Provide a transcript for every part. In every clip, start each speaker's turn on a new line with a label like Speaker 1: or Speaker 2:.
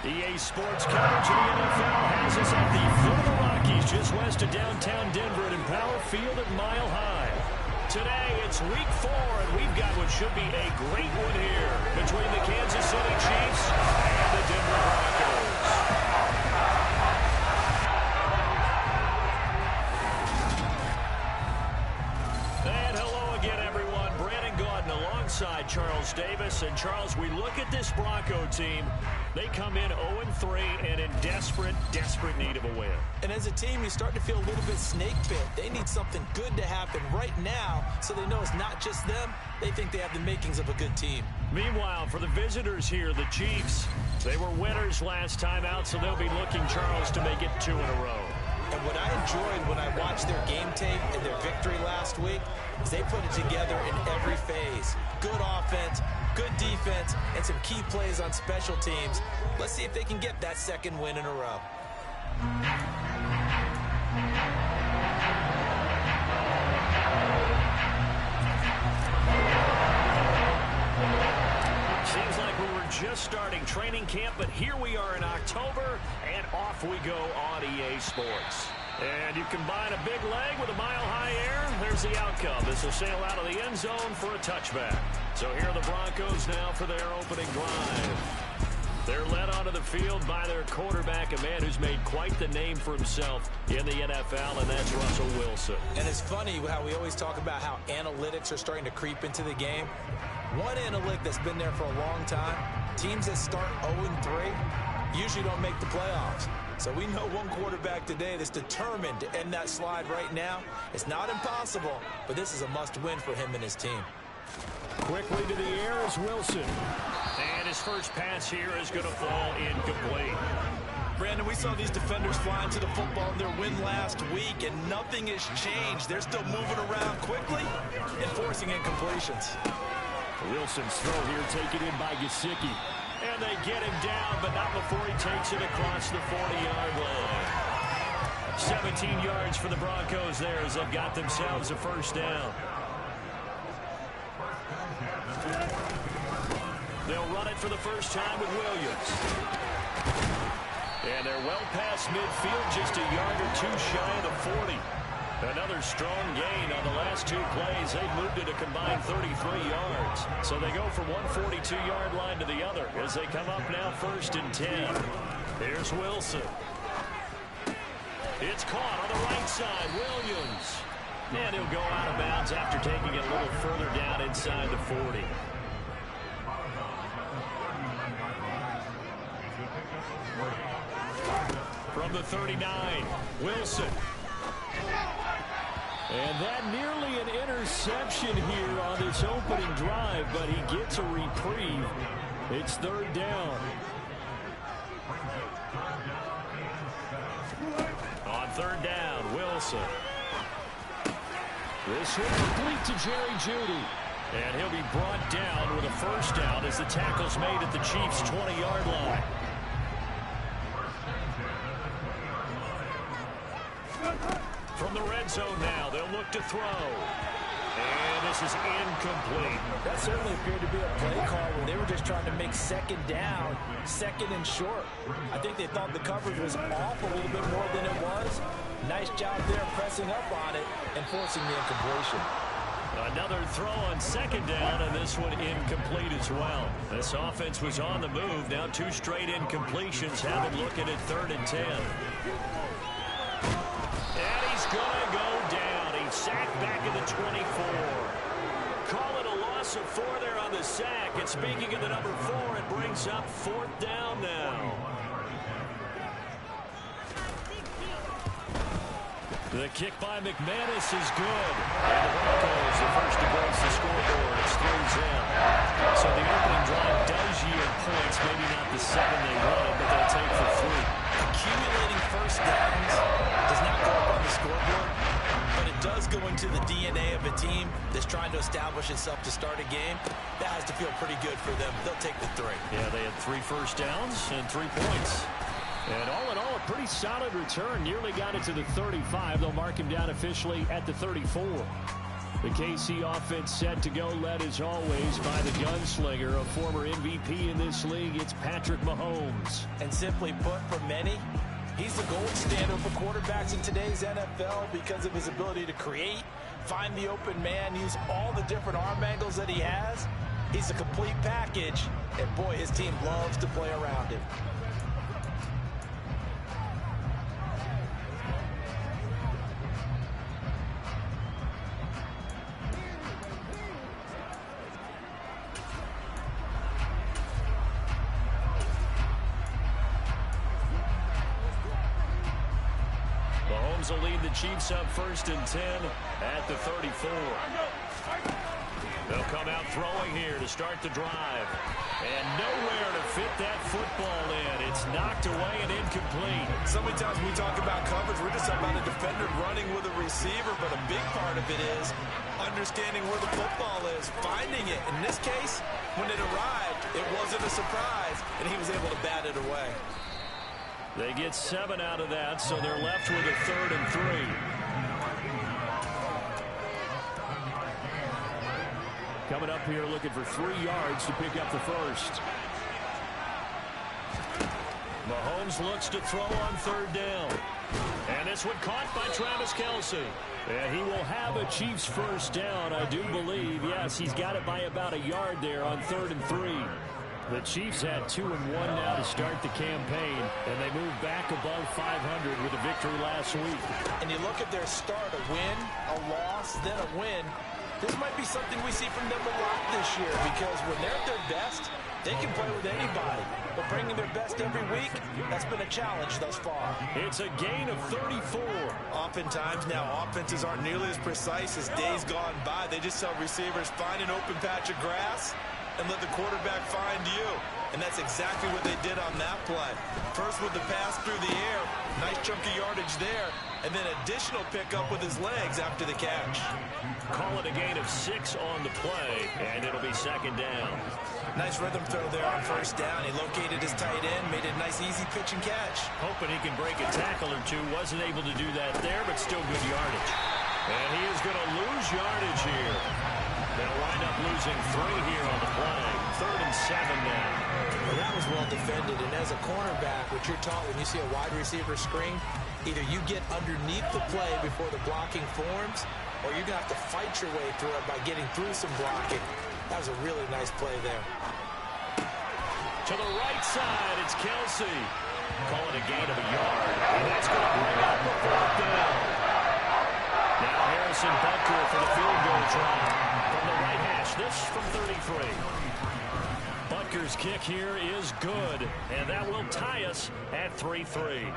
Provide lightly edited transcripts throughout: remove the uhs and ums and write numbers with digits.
Speaker 1: EA Sports coverage of the NFL has us at the foot of the Rockies, just west of downtown Denver at Empower Field at Mile High. Today, it's Week 4, and we've got what should be a great one here between the Kansas City Chiefs and the Denver Broncos. And hello again, everyone. Brandon Gaudin alongside Charles Davis. And Charles, we look at this Bronco team. They come in 0-3 and in desperate need of a win.
Speaker 2: And as a team, you start to feel a little bit snake bit. They need something good to happen right now so they know it's not just them. They think they have the makings of a good team.
Speaker 1: Meanwhile, for the visitors here, the Chiefs, they were winners last time out, so they'll be looking, Charles, to make it 2 in a row.
Speaker 2: And what I enjoyed when I watched their game tape and their victory last week is they put it together in every phase. Good offense, good defense, and some key plays on special teams. Let's see if they can get that second win in a row.
Speaker 1: Seems like we were just starting training camp, but here we are in October, and off we go on EA Sports. And you combine a big leg with a mile-high air, there's the outcome. This will sail out of the end zone for a touchback. So here are the Broncos now for their opening drive. They're led onto the field by their quarterback, a man who's made quite the name for himself in the NFL, and that's Russell Wilson.
Speaker 2: And it's funny how we always talk about how analytics are starting to creep into the game. One analytic that's been there for a long time, teams that start 0-3 usually don't make the playoffs. So we know one quarterback today that's determined to end that slide right now. It's not impossible, but this is a must-win for him and his team.
Speaker 1: Quickly to the air is Wilson. And his first pass here is going to fall incomplete.
Speaker 2: Brandon, we saw these defenders flying to the football in their win last week, and nothing has changed. They're still moving around quickly and forcing incompletions.
Speaker 1: Wilson's throw here taken in by Gesicki. And they get him down, but not before he takes it across the 40-yard line. 17 yards for the Broncos there as they've got themselves a first down. They'll run it for the first time with Williams. And they're well past midfield, just a yard or two shy of the 40. Another strong gain on the last two plays. They moved it a combined 33 yards. So they go from one 42-yard line to the other as they come up now 1st and 10. Here's Wilson. It's caught on the right side. Williams. And he'll go out of bounds after taking it a little further down inside the 40. From the 39, Wilson. And that nearly an interception here on this opening drive, but he gets a reprieve. It's 3rd down. On 3rd down, Wilson. This one complete to Jerry Jeudy. And he'll be brought down with a first down as the tackle's made at the Chiefs' 20-yard line. From the red zone now, they'll look to throw. And this is incomplete.
Speaker 2: That certainly appeared to be a play call where they were just trying to make 2nd down, 2nd and short. I think they thought the coverage was off a little bit more than it was. Nice job there pressing up on it and forcing the incompletion.
Speaker 1: Another throw on 2nd down, and this one incomplete as well. This offense was on the move. Now 2 straight incompletions have it looking at 3rd and 10. And he's going to go down. He's sacked back at the 24. Call it a loss of 4 there on the sack. And speaking of the number 4, it brings up 4th down now. The kick by McManus is good. And the Broncos, the first to grace the scoreboard. It's 3-0. So the opening drive does yield points. Maybe not the 7 they wanted, but they'll take for 3.
Speaker 2: Accumulating first downs does not go up on the scoreboard, but it does go into the DNA of a team that's trying to establish itself to start a game. That has to feel pretty good for them. They'll take the 3.
Speaker 1: Yeah, they had 3 first downs and 3 points. And all in all, a pretty solid return. Nearly got it to the 35. They'll mark him down officially at the 34. The KC offense set to go, led as always by the gunslinger, a former MVP in this league. It's Patrick Mahomes.
Speaker 2: And simply put, for many, he's the gold standard for quarterbacks in today's NFL because of his ability to create, find the open man, use all the different arm angles that he has. He's a complete package, and boy, his team loves to play around him.
Speaker 1: Mahomes will lead the Chiefs up 1st and 10 at the 34. They'll come out throwing here to start the drive. And nowhere to fit that football in. It's knocked away and incomplete.
Speaker 2: So many times when we talk about coverage, we're just talking about a defender running with a receiver, but a big part of it is understanding where the football is, finding it. In this case, when it arrived, it wasn't a surprise, and he was able to bat it away.
Speaker 1: They get 7 out of that, so they're left with a 3rd and 3. Coming up here looking for 3 yards to pick up the first. Mahomes looks to throw on 3rd down. And this one caught by Travis Kelce. And he will have a Chiefs first down, I do believe. Yes, he's got it by about a yard there on 3rd and 3. The Chiefs had 2 and 1 now to start the campaign, and they moved back above 500 with a victory last week.
Speaker 2: And you look at their start, a win, a loss, then a win. This might be something we see from them a lot this year because when they're at their best, they can play with anybody. But bringing their best every week, that's been a challenge thus far.
Speaker 1: It's a gain of 34.
Speaker 2: Oftentimes now, offenses aren't nearly as precise as days gone by. They just tell receivers, find an open patch of grass and let the quarterback find you. And that's exactly what they did on that play. First with the pass through the air, nice chunk of yardage there, and then additional pickup with his legs after the catch.
Speaker 1: Call it a gain of 6 on the play, and it'll be 2nd down.
Speaker 2: Nice rhythm throw there on 1st down. He located his tight end, made a nice easy pitch and catch.
Speaker 1: Hoping he can break a tackle or two. Wasn't able to do that there, but still good yardage. And he is going to lose yardage here. They'll wind up losing 3 here on the play. 3rd and 7 now.
Speaker 2: Well, that was well defended. And as a cornerback, what you're taught when you see a wide receiver screen, either you get underneath the play before the blocking forms, or you're going to have to fight your way through it by getting through some blocking. That was a really nice play there.
Speaker 1: To the right side, it's Kelce. Call it a gain of a yard. And that's going to bring up the 4th down. Now Harrison Butker for the field goal try from the right hash. This from 33. Butker's kick here is good, and that will tie us at 3-3.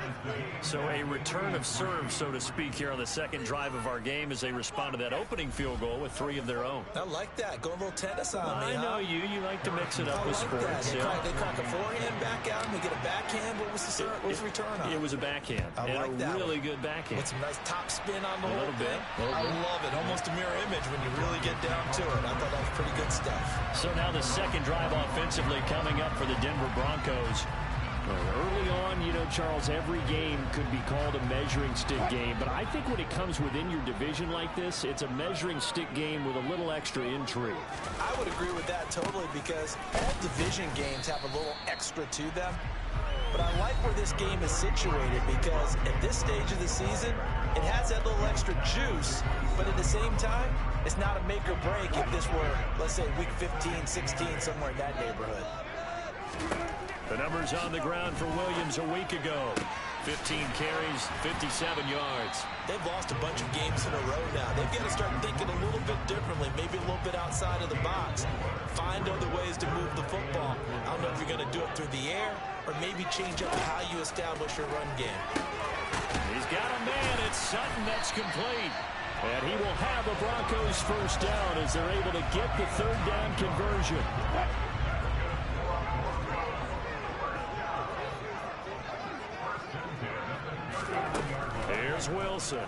Speaker 1: So a return of serve, so to speak, here on the 2nd drive of our game as they respond to that opening field goal with 3 of their own.
Speaker 2: I like that. Go a little tennis on me,
Speaker 1: I know you. You like to mix it up with sports.
Speaker 2: They crack a forehand back out, and we get a backhand. What was the return on?
Speaker 1: It was a backhand.
Speaker 2: I like that.
Speaker 1: A really good backhand.
Speaker 2: With some nice top spin on the whole thing.
Speaker 1: I
Speaker 2: love it. Almost a mirror image when you really get down to it. I thought that was pretty good stuff.
Speaker 1: So now the 2nd drive offensively coming up for the Denver Broncos. Early on, you know, Charles, every game could be called a measuring stick game, but I think when it comes within your division like this, it's a measuring stick game with a little extra intrigue.
Speaker 2: I would agree with that totally because all division games have a little extra to them. But I like where this game is situated because at this stage of the season, it has that little extra juice, but at the same time, it's not a make or break if this were, let's say, week 15, 16, somewhere in that neighborhood.
Speaker 1: The numbers on the ground for Williams a week ago. 15 carries, 57 yards.
Speaker 2: They've lost a bunch of games in a row now. They've got to start thinking a little bit differently, maybe a little bit outside of the box. Find other ways to move the football. I don't know if you're going to do it through the air or maybe change up how you establish your run game.
Speaker 1: He's got a man. It's Sutton that's complete. And he will have a Broncos first down as they're able to get the 3rd down conversion. Here's Wilson.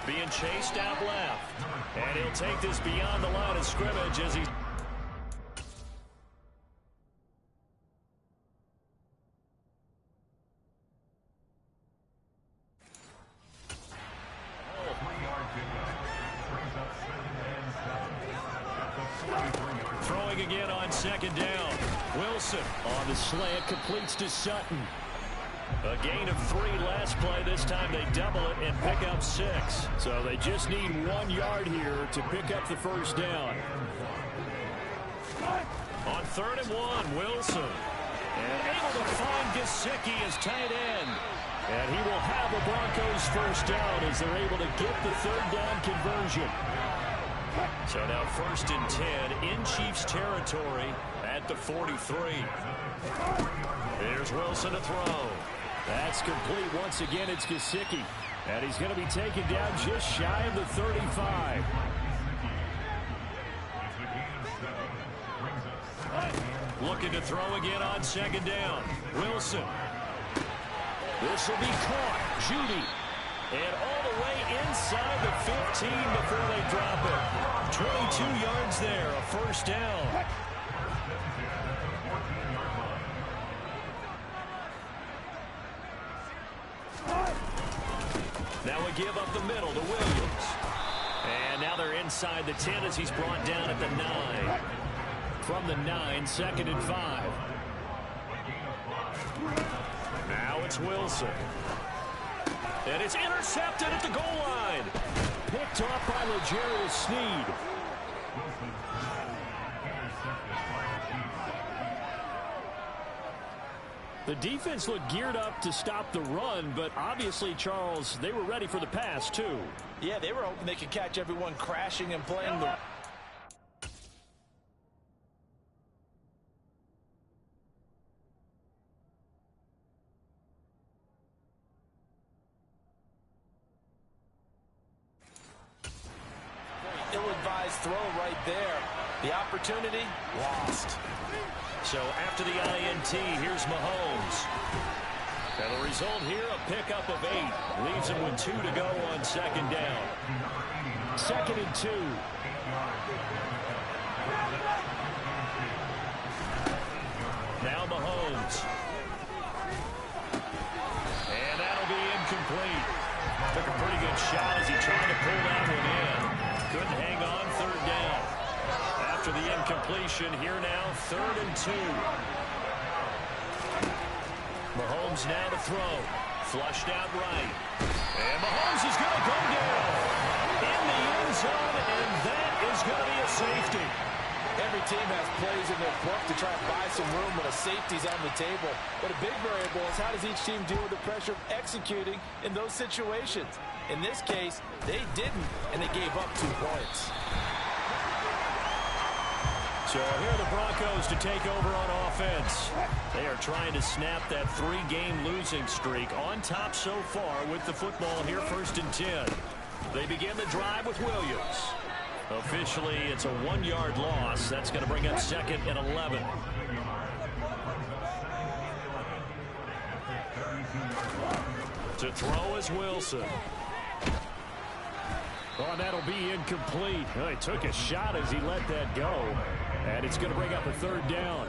Speaker 1: Being chased out left. And he'll take this beyond the line of scrimmage as he... throwing again on second down. Wilson on the slant, completes to Sutton. A gain of 3 last play. This time they double it and pick up 6. So they just need 1 yard here to pick up the first down. On 3rd and 1, Wilson. And able to find Gesicki as tight end. And he will have the Broncos first down as they're able to get the 3rd down conversion. So now 1st and 10 in Chiefs territory at the 43. Here's Wilson to throw. That's complete. Once again, it's Gesicki. And he's going to be taken down just shy of the 35. Looking to throw again on 2nd down. Wilson. This will be caught. Judy. And all the way inside the 15 before they drop it. 22 yards there, a first down. Now we give up the middle to Williams. And now they're inside the 10 as he's brought down at the 9. From the 9, 2nd and 5. Now it's Wilson. And it's intercepted at the goal line. Picked off by L'Jarius Sneed. The defense looked geared up to stop the run, but obviously, Charles, they were ready for the pass, too.
Speaker 2: Yeah, they were hoping they could catch everyone crashing and playing the... ill-advised throw right there. The opportunity lost.
Speaker 1: So after the INT, here's Mahomes. And the result here, a pickup of 8. Leaves him with 2 to go on 2nd down. 2nd and 2. Now Mahomes. And that'll be incomplete. Took a pretty good shot as he tried to pull that one in. Couldn't hang on, 3rd down. After the incompletion, here now, 3rd and 2. Mahomes now to throw. Flushed out right. And Mahomes is going to go down in the end zone, and that is going to be a safety.
Speaker 2: Every team has plays in their book to try and buy some room when a safety's on the table. But a big variable is how does each team deal with the pressure of executing in those situations? In this case, they didn't, and they gave up 2 points.
Speaker 1: So here are the Broncos to take over on offense. They are trying to snap that 3-game losing streak on top so far with the football here, 1st and 10. They begin the drive with Williams. Officially, it's a 1-yard loss. That's going to bring up 2nd and 11. To throw is Wilson. Oh, that'll be incomplete. Oh, he took a shot as he let that go. And it's going to bring up a 3rd down.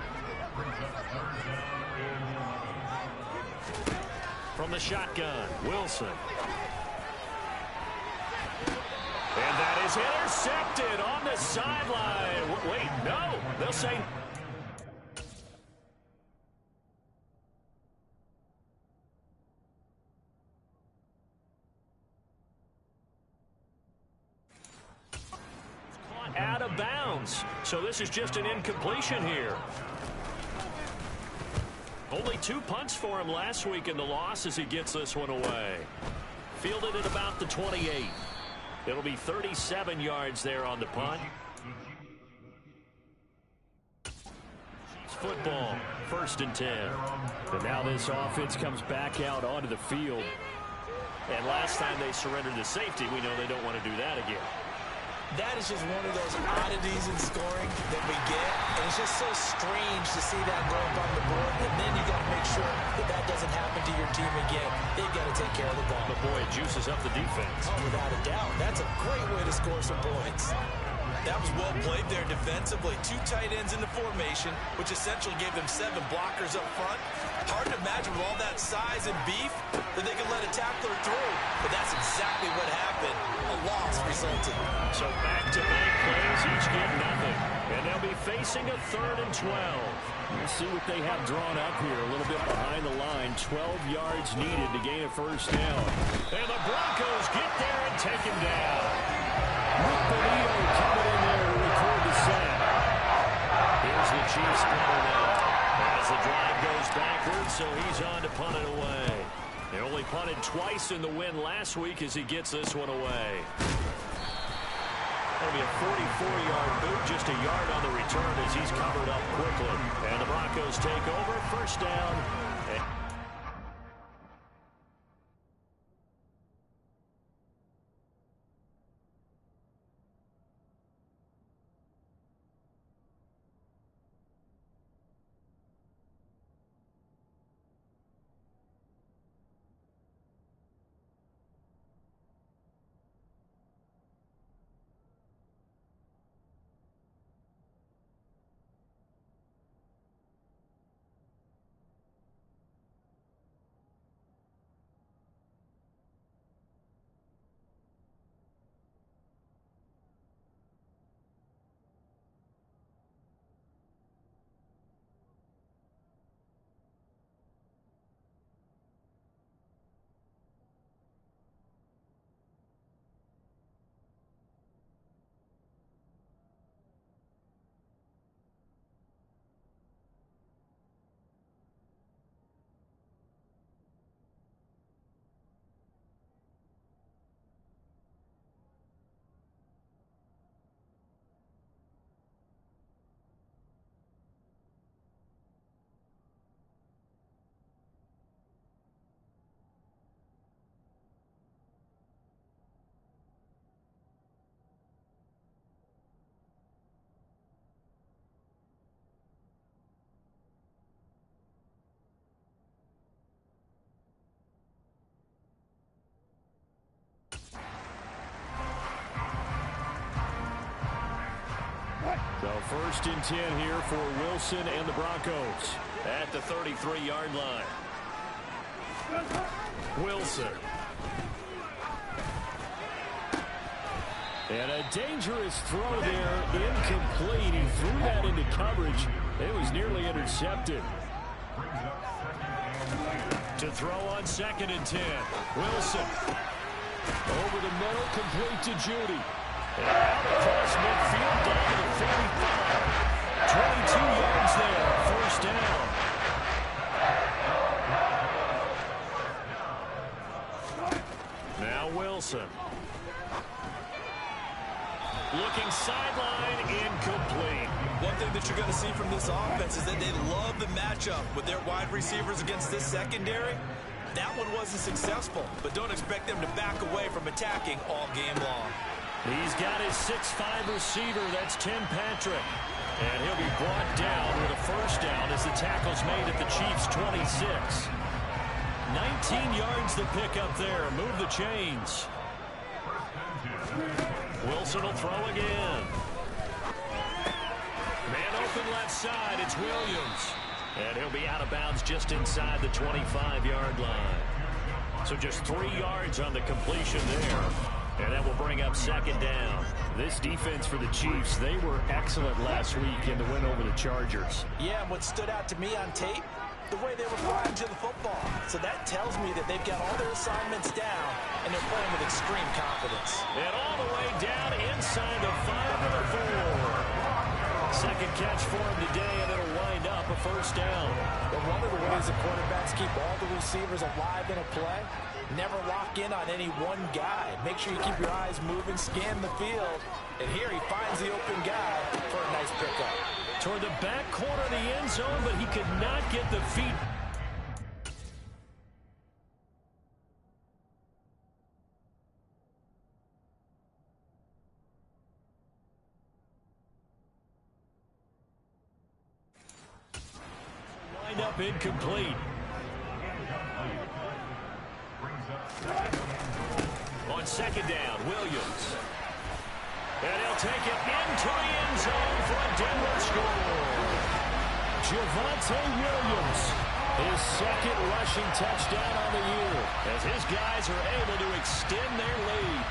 Speaker 1: From the shotgun, Wilson. And that is intercepted on the sideline. Wait, no. They'll say... out of bounds. So this is just an incompletion here. Only 2 punts for him last week in the loss as he gets this one away. Fielded at about the 28. It'll be 37 yards there on the punt. Football, 1st and 10. And now this offense comes back out onto the field. And last time they surrendered to safety, we know they don't want to do that again.
Speaker 2: That is just one of those oddities in scoring that we get. And it's just so strange to see that go up on the board. And then you got to make sure that that doesn't happen to your team again. They've got to take care of the ball.
Speaker 1: But boy, it juices up the defense.
Speaker 2: Oh, without a doubt. That's a great way to score some points. That was well played there defensively. Two tight ends in the formation, which essentially gave them 7 blockers up front. Hard to imagine with all that size and beef that they could let a tackler through. But that's exactly what happened. A loss resulted.
Speaker 1: So back-to-back plays, each get nothing. And they'll be facing a 3rd and 12. We'll see what they have drawn up here. A little bit behind the line. 12 yards needed to gain a first down. And the Broncos get there and take him down. Rick Bonito coming in there to record the set. Here's the Chiefs punter now. As the drive goes backwards, so he's on to punt it away. They only punted twice in the win last week as he gets this one away. It'll be a 44-yard boot, just a yard on the return as he's covered up quickly. And the Broncos take over, first down. So 1st and 10 here for Wilson and the Broncos at the 33-yard line. Wilson. And a dangerous throw there, incomplete. He threw that into coverage. It was nearly intercepted. To throw on 2nd and 10. Wilson. Over the middle, complete to Judy. And out across midfield, down to the 45. 22 yards there, first down. Now Wilson. Looking sideline, incomplete.
Speaker 2: One thing that you're going to see from this offense is that they love the matchup with their wide receivers against this secondary. That one wasn't successful, but don't expect them to back away from attacking all game long.
Speaker 1: He's got his 6'5" receiver. That's Tim Patrick. And he'll be brought down with a first down as the tackle's made at the Chiefs' 26. 19 yards to pick up there. Move the chains. Wilson will throw again. Man open left side. It's Williams. And he'll be out of bounds just inside the 25-yard line. So just 3 yards on the completion there. And that will bring up second down. This defense for the Chiefs, they were excellent last week in the win over the Chargers.
Speaker 2: Yeah, and what stood out to me on tape, the way they were flying to the football. So that tells me that they've got all their assignments down, and they're playing with extreme confidence.
Speaker 1: And all the way down inside the 5 to the 4. Second catch for him today, and it'll wind up a first down.
Speaker 2: But one of the ways the quarterbacks keep all the receivers alive in a play, never lock in on any one guy. Make sure you keep your eyes moving, scan the field. And here he finds the open guy for a nice pickup.
Speaker 1: Toward the back corner of the end zone, but he could not get the feet. Wind up incomplete. On second down, Williams. And he'll take it into the end zone for a Denver score. Javonte Williams, his second rushing touchdown on the year, as his guys are able to extend their lead.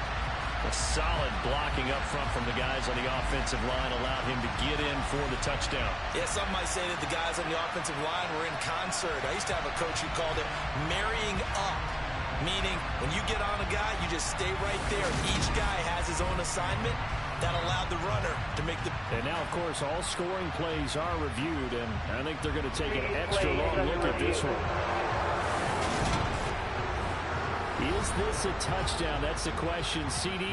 Speaker 1: A solid blocking up front from the guys on the offensive line allowed him to get in for the touchdown.
Speaker 2: Yeah, some might say that the guys on the offensive line were in concert. I used to have a coach who called it marrying up, meaning when you get on a guy, you just stay right there. Each guy has his own assignment. That allowed the runner to make the...
Speaker 1: And now, of course, all scoring plays are reviewed, and I think they're going to take an extra long look at this one. Is this a touchdown? That's the question. CD,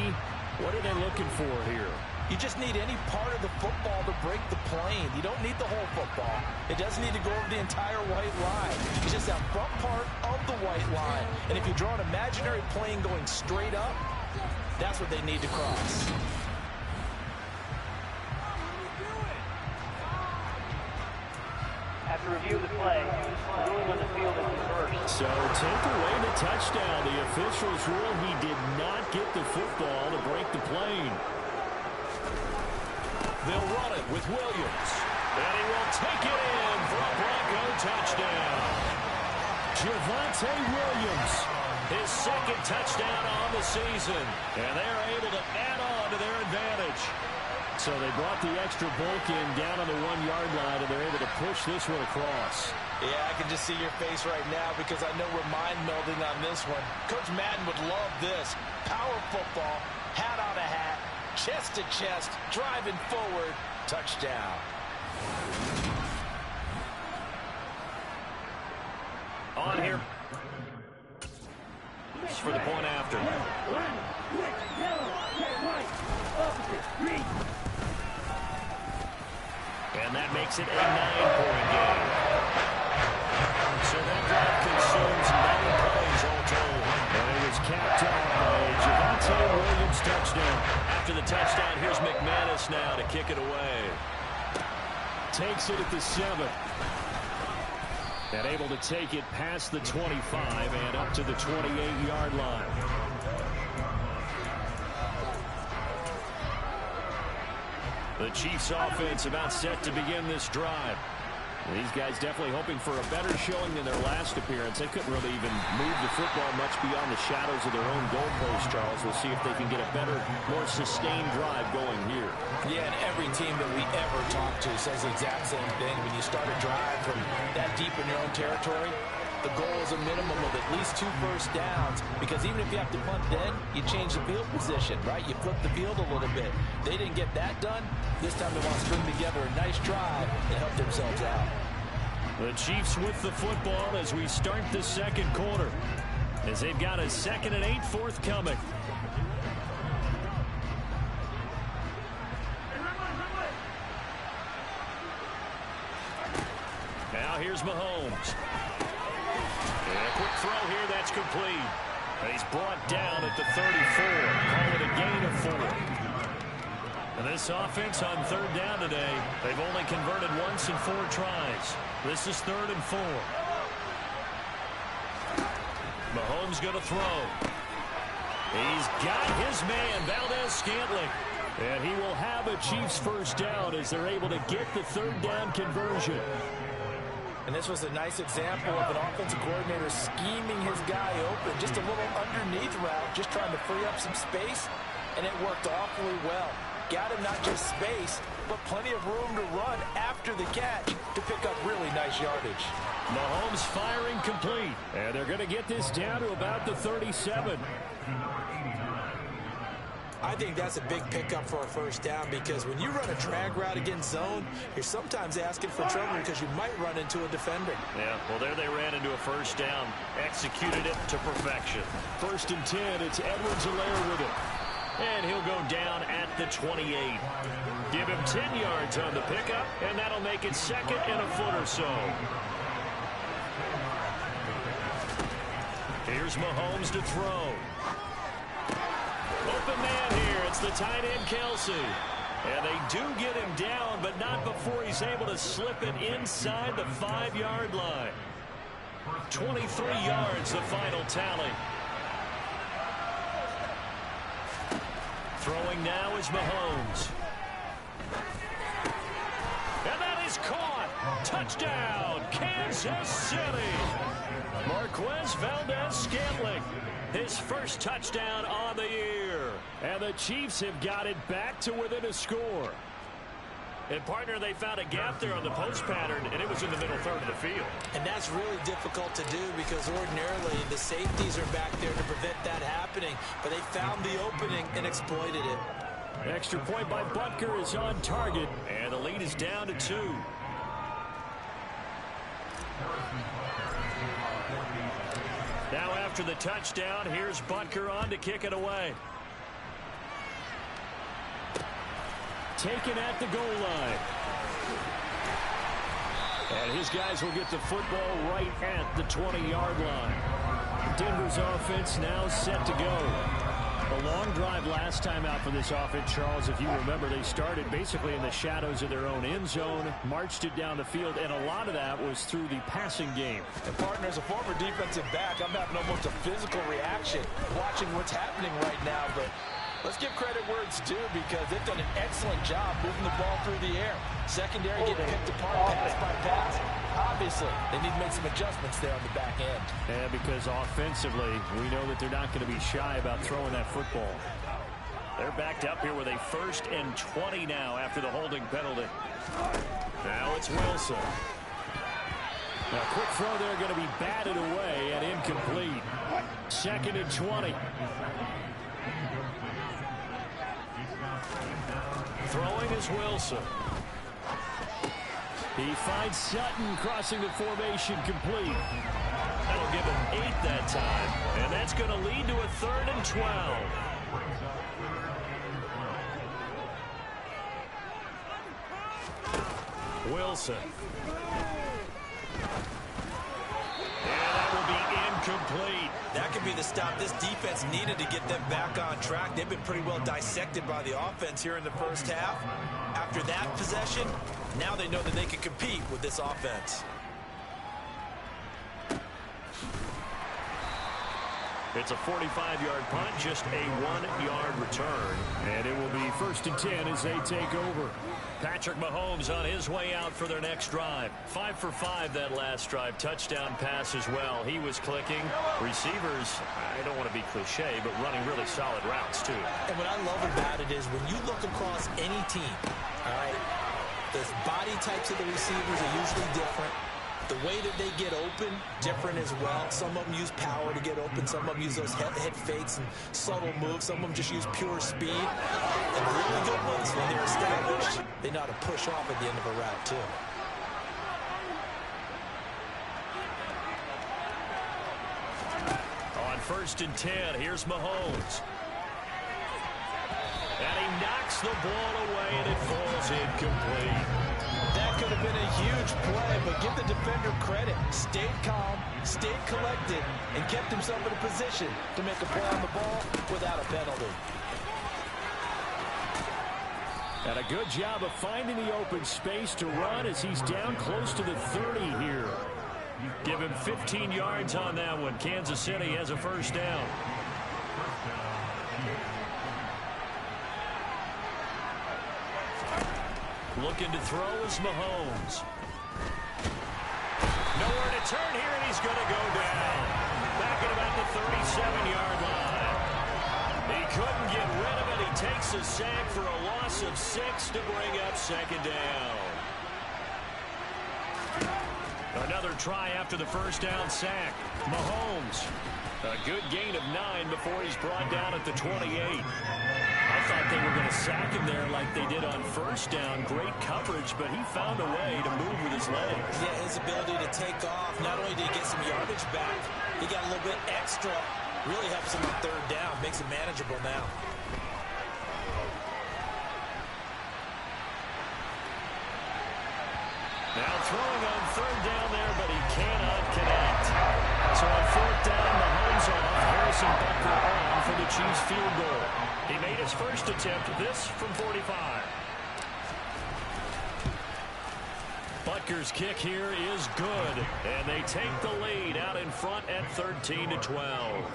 Speaker 1: what are they looking for here?
Speaker 2: You just need any part of the football to break the plane. You don't need the whole football. It doesn't need to go over the entire white line. It's just that front part of the white line. And if you draw an imaginary plane going straight up, that's what they need to cross.
Speaker 3: After review of the play, the ruling on the field is reversed.
Speaker 1: So take away the touchdown. The officials rule he did not get the football to break the plane.
Speaker 2: They'll run it with Williams.
Speaker 1: And he will take it in for a Bronco touchdown. Javonte Williams, his second touchdown on the season. And they're able to add on to their advantage. So they brought the extra bulk in down on the 1-yard line, and they're able to push this one across.
Speaker 2: Yeah, I can just see your face right now because I know we're mind-melding on this one. Coach Madden would love this. Power football, hat on a hat, chest to chest, driving forward, touchdown.
Speaker 1: On here for the point after. And that makes it a 9-point game. So that drive consumes 9 plays all told. And it was capped off by a Javonte Williams touchdown. After the touchdown, here's McManus now to kick it away. Takes it at the 7. And able to take it past the 25 and up to the 28-yard line. The Chiefs offense about set to begin this drive. These guys definitely hoping for a better showing than their last appearance. They couldn't really even move the football much beyond the shadows of their own goalpost, Charles. We'll see if they can get a better, more sustained drive going here.
Speaker 2: Yeah, and every team that we ever talk to says the exact same thing. When you start a drive from that deep in your own territory, the goal is a minimum of at least 2 first downs, because even if you have to punt then, you change the field position, right? You flip the field a little bit. They didn't get that done. This time they want to string together a nice drive and help themselves out.
Speaker 1: The Chiefs with the football as we start the second quarter, as they've got a 2nd and 8 forthcoming. Now here's Mahomes. And a quick throw here, that's complete. And he's brought down at the 34. Call it a gain of 4. And this offense on 3rd down today, they've only converted once in 4 tries. This is 3rd and 4. Mahomes going to throw. He's got his man, Valdez-Scantling. And he will have a Chiefs first down as they're able to get the 3rd down conversion.
Speaker 2: And this was a nice example of an offensive coordinator scheming his guy open. Just a little underneath route, just trying to free up some space, and it worked awfully well. Got him not just space, but plenty of room to run after the catch to pick up really nice yardage.
Speaker 1: Mahomes firing complete, and they're going to get this down to about the 37.
Speaker 2: I think that's a big pickup for a first down, because when you run a drag route against zone, you're sometimes asking for trouble because you might run into a defender.
Speaker 1: Yeah, well, there they ran into a first down, executed it to perfection. 1st and 10, it's Edwards-Helaire with it. And he'll go down at the 28. Give him 10 yards on the pickup, and that'll make it 2nd and a foot or so. Here's Mahomes to throw. Open man here. It's the tight end, Kelsey. And they do get him down, but not before he's able to slip it inside the 5-yard line. 23 yards, the final tally. Throwing Throwing now is Mahomes. And that is caught. Touchdown, Kansas City. Marquez Valdez-Scantling, his first touchdown on the year. And the Chiefs have got it back to within a score. And, partner, they found a gap there on the post pattern, and it was in the middle third of the field.
Speaker 2: And that's really difficult to do because ordinarily the safeties are back there to prevent that happening. But they found the opening and exploited it.
Speaker 1: Extra point by Butker is on target, and the lead is down to 2. Now after the touchdown, here's Butker on to kick it away. Taken at the goal line. And his guys will get the football right at the 20-yard line. Denver's offense now set to go. A long drive last time out for this offense, Charles. If you remember, they started basically in the shadows of their own end zone, marched it down the field, and a lot of that was through the passing game.
Speaker 2: And, partner, as a former defensive back, I'm having almost a physical reaction watching what's happening right now. But let's give credit where it's due because they've done an excellent job moving the ball through the air. Secondary getting picked apart pass by pass. Obviously, they need to make some adjustments there on the back end.
Speaker 1: And because offensively, we know that they're not going to be shy about throwing that football. They're backed up here with a 1st and 20 now after the holding penalty. Now it's Wilson. A quick throw there going to be batted away and incomplete. 2nd and 20. Throwing is Wilson. He finds Sutton crossing the formation complete. That'll give him 8 that time. And that's going to lead to a 3rd and 12. Wilson. And that will be incomplete.
Speaker 2: That could be the stop this defense needed to get them back on track. They've been pretty well dissected by the offense here in the first half. After that possession, now they know that they can compete with this offense.
Speaker 1: It's a 45-yard punt, just a 1-yard return. And it will be 1st and 10 as they take over. Patrick Mahomes on his way out for their next drive. 5 for 5 that last drive. Touchdown pass as well. He was clicking. Receivers, I don't want to be cliche, but running really solid routes too.
Speaker 2: And what I love about it is when you look across any team, all right, the body types of the receivers are usually different. The way that they get open, different as well. Some of them use power to get open. Some of them use those head fakes and subtle moves. Some of them just use pure speed. And really good ones, when they're established, they know how to push off at the end of a route, too.
Speaker 1: On 1st and 10, here's Mahomes. And he knocks the ball away, and it falls incomplete.
Speaker 2: That could have been a huge play, but give the defender credit. Stayed calm, stayed collected, and kept himself in a position to make a play on the ball without a penalty.
Speaker 1: And a good job of finding the open space to run as he's down close to the 30 here. Give him 15 yards on that one. Kansas City has a 1st down. Looking to throw is Mahomes. Nowhere to turn here, and he's going to go down. Back at about the 37-yard line. He couldn't get rid of it. He takes a sack for a loss of 6 to bring up 2nd down. Another try after the 1st down sack. Mahomes. A good gain of 9 before he's brought down at the 28. I thought they were going to sack him there like they did on 1st down. Great coverage, but he found a way to move with his legs.
Speaker 2: Yeah, his ability to take off. Not only did he get some yardage back, he got a little bit extra. Really helps him on 3rd down. Makes it manageable now.
Speaker 1: Now throwing on 3rd down there, but he cannot connect. So on 4th down, Mahomes off. Harrison Butker on for the Chiefs field goal. He made his first attempt, this from 45. Butker's kick here is good, and they take the lead out in front at 13-12.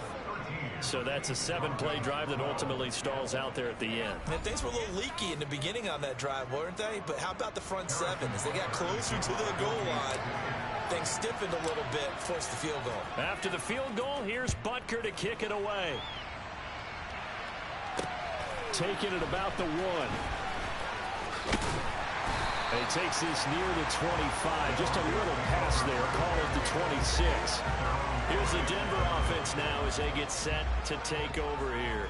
Speaker 1: So that's a 7-play drive that ultimately stalls out there at the end.
Speaker 2: And things were a little leaky in the beginning on that drive, weren't they? But how about the front seven? As they got closer to the goal line, things stiffened a little bit, forced the field goal.
Speaker 1: After the field goal, here's Butker to kick it away. Taking it about the 1. And he takes this near the 25. Just a little pass there. Call it the 26. Here's the Denver offense now as they get set to take over here.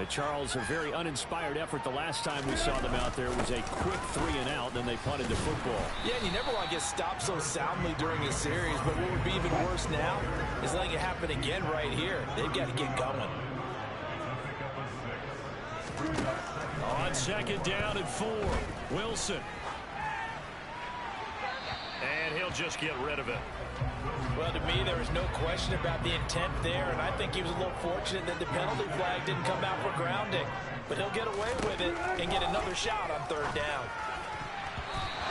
Speaker 1: Charles, a very uninspired effort. The last time we saw them out there was a quick 3-and-out, then they punted the football.
Speaker 2: Yeah, and you never want to get stopped so soundly during a series, but what would be even worse now is letting it happen again right here. They've got to get going.
Speaker 1: On 2nd down and 4, Wilson. And he'll just get rid of it.
Speaker 2: Well, to me, there was no question about the intent there, and I think he was a little fortunate that the penalty flag didn't come out for grounding. But he'll get away with it and get another shot on 3rd down.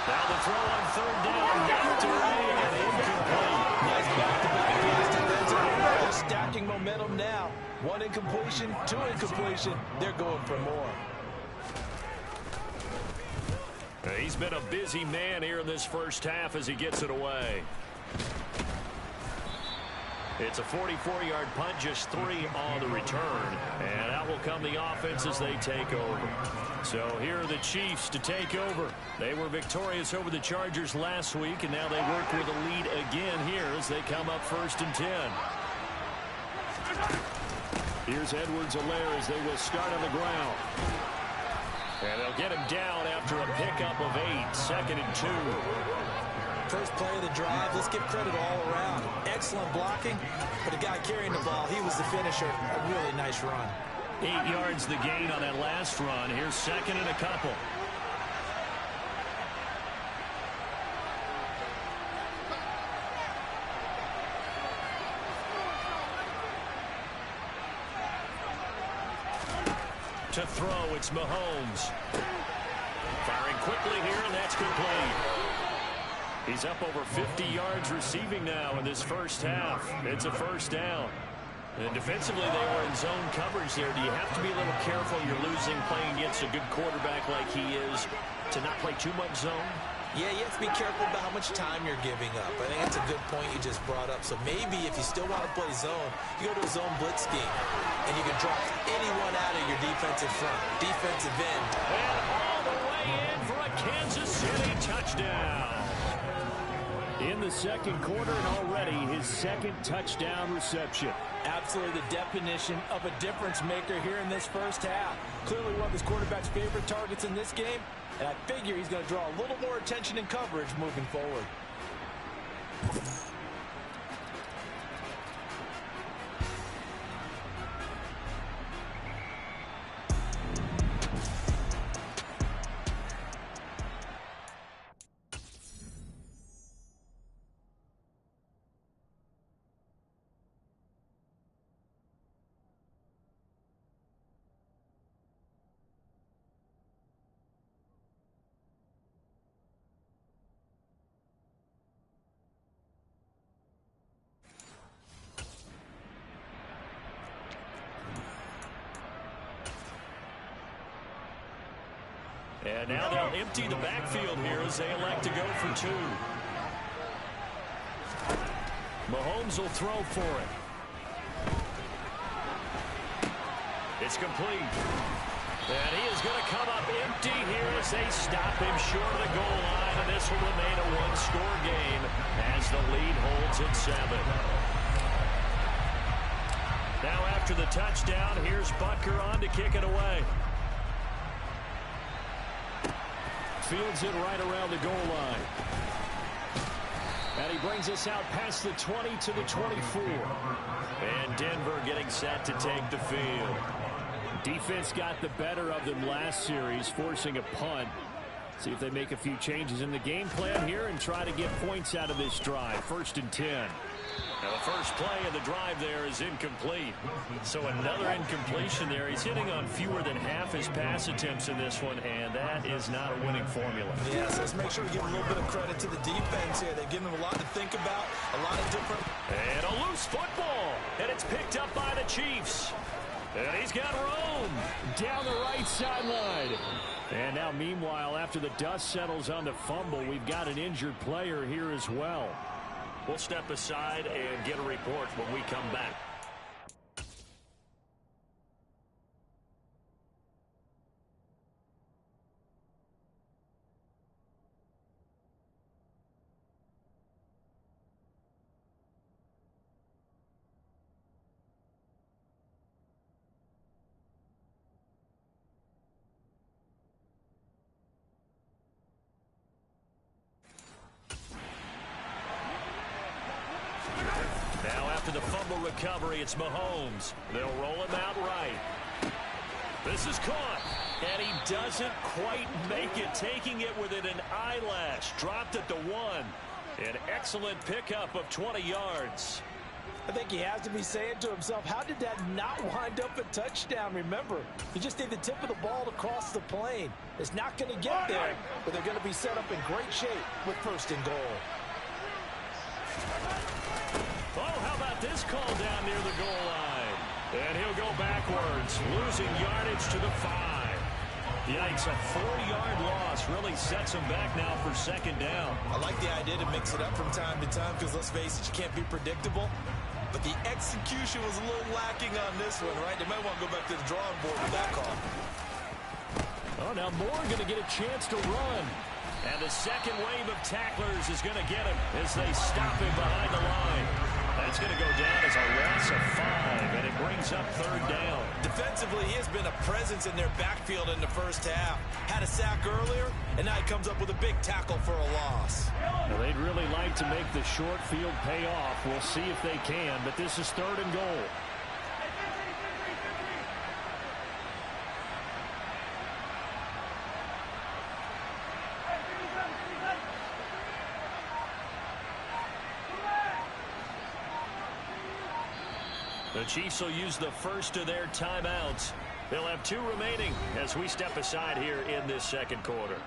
Speaker 1: Now the throw on 3rd down. After and incomplete.
Speaker 2: Nice back-to-back pass defensively. They're stacking momentum now. 1 incompletion, 2 incompletion. They're going for more.
Speaker 1: He's been a busy man here in this first half as he gets it away. It's a 44-yard punt, just 3 on the return. And out will come the offense as they take over. So here are the Chiefs to take over. They were victorious over the Chargers last week, and now they work with a lead again here as they come up 1st and 10. Here's Edwards-Helaire as they will start on the ground. And they'll get him down after a pickup of 8, 2nd and 2.
Speaker 2: First play of the drive, let's give credit all around. Excellent blocking, but the guy carrying the ball, he was the finisher. A really nice run.
Speaker 1: 8 yards the gain on that last run. Here's 2nd and a couple. To throw, it's Mahomes. Firing quickly here, and that's complete. He's up over 50 yards receiving now in this first half. It's a 1st down. And defensively, they were in zone coverage there. Do you have to be a little careful? You're losing playing against a good quarterback like he is to not play too much zone?
Speaker 2: Yeah, you have to be careful about how much time you're giving up. I think that's a good point you just brought up. So maybe if you still want to play zone, you go to a zone blitz scheme, and you can drop anyone out of your defensive front, defensive end.
Speaker 1: And all the way in for a Kansas City touchdown. In the 2nd quarter, and already his 2nd touchdown reception.
Speaker 2: Absolutely the definition of a difference maker here in this first half. Clearly one of his quarterback's favorite targets in this game, and I figure he's going to draw a little more attention and coverage moving forward.
Speaker 1: And now they'll empty the backfield here as they elect to go for 2. Mahomes will throw for it. It's complete. And he is going to come up empty here as they stop him short of the goal line. And this will remain a 1-score game as the lead holds at 7. Now after the touchdown, here's Butker on to kick it away. Fields it right around the goal line. And he brings us out past the 20 to the 24. And Denver getting set to take the field. Defense got the better of them last series, forcing a punt. See if they make a few changes in the game plan here and try to get points out of this drive. 1st and 10. Now the first play of the drive there is incomplete. So another incompletion there. He's hitting on fewer than half his pass attempts in this one, and that is not a winning formula.
Speaker 2: Yes, let's make sure we give a little bit of credit to the defense here. They've given him a lot to think about, a lot of different...
Speaker 1: And a loose football, and it's picked up by the Chiefs. And he's got Rome down the right sideline. And now, meanwhile, after the dust settles on the fumble, we've got an injured player here as well. We'll step aside and get a report when we come back. After the fumble recovery, it's Mahomes. They'll roll him out right. This is caught, and he doesn't quite make it, taking it within an eyelash. Dropped at the 1. An excellent pickup of 20 yards.
Speaker 2: I think he has to be saying to himself, how did that not wind up a touchdown? Remember, you just need the tip of the ball to cross the plane. It's not going to get there, but they're going to be set up in great shape with 1st and goal.
Speaker 1: Oh, how about this call down near the goal line? And he'll go backwards, losing yardage to the 5. Yikes, a 4-yard loss really sets him back now for 2nd down.
Speaker 2: I like the idea to mix it up from time to time because, let's face it, you can't be predictable. But the execution was a little lacking on this one, right? They might want to go back to the drawing board with that call.
Speaker 1: Oh, now Moore going to get a chance to run. And the second wave of tacklers is going to get him as they stop him behind the line. That's going to go down as a loss of 5, and it brings up 3rd down.
Speaker 2: Defensively, he has been a presence in their backfield in the first half. Had a sack earlier, and now he comes up with a big tackle for a loss.
Speaker 1: Now, they'd really like to make the short field pay off. We'll see if they can, but this is 3rd and goal. The Chiefs will use the first of their timeouts. They'll have 2 remaining as we step aside here in this 2nd quarter.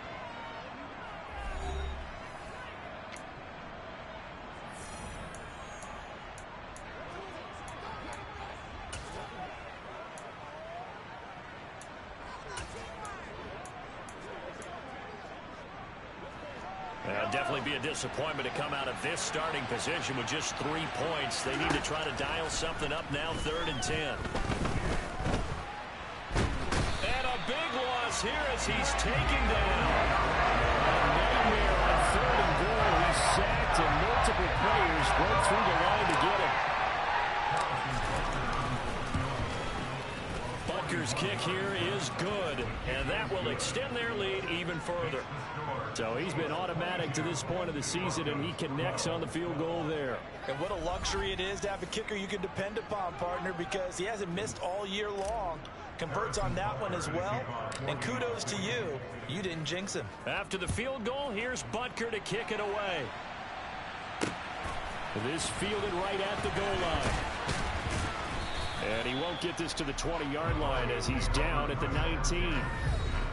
Speaker 1: Definitely be a disappointment to come out of this starting position with just 3 points. They need to try to dial something up now, 3rd and 10. And a big loss here as he's taken down. A nightmare on 3rd and goal. He's sacked and multiple players broke through the line to get him. Butker's kick here is good, and that will extend their lead even further. So he's been automatic to this point of the season, and he connects on the field goal there.
Speaker 2: And what a luxury it is to have a kicker you can depend upon, partner, because he hasn't missed all year long. Converts on that one as well. And kudos to you. You didn't jinx him.
Speaker 1: After the field goal, here's Butker to kick it away. This fielded right at the goal line. And he won't get this to the 20-yard line as he's down at the 19.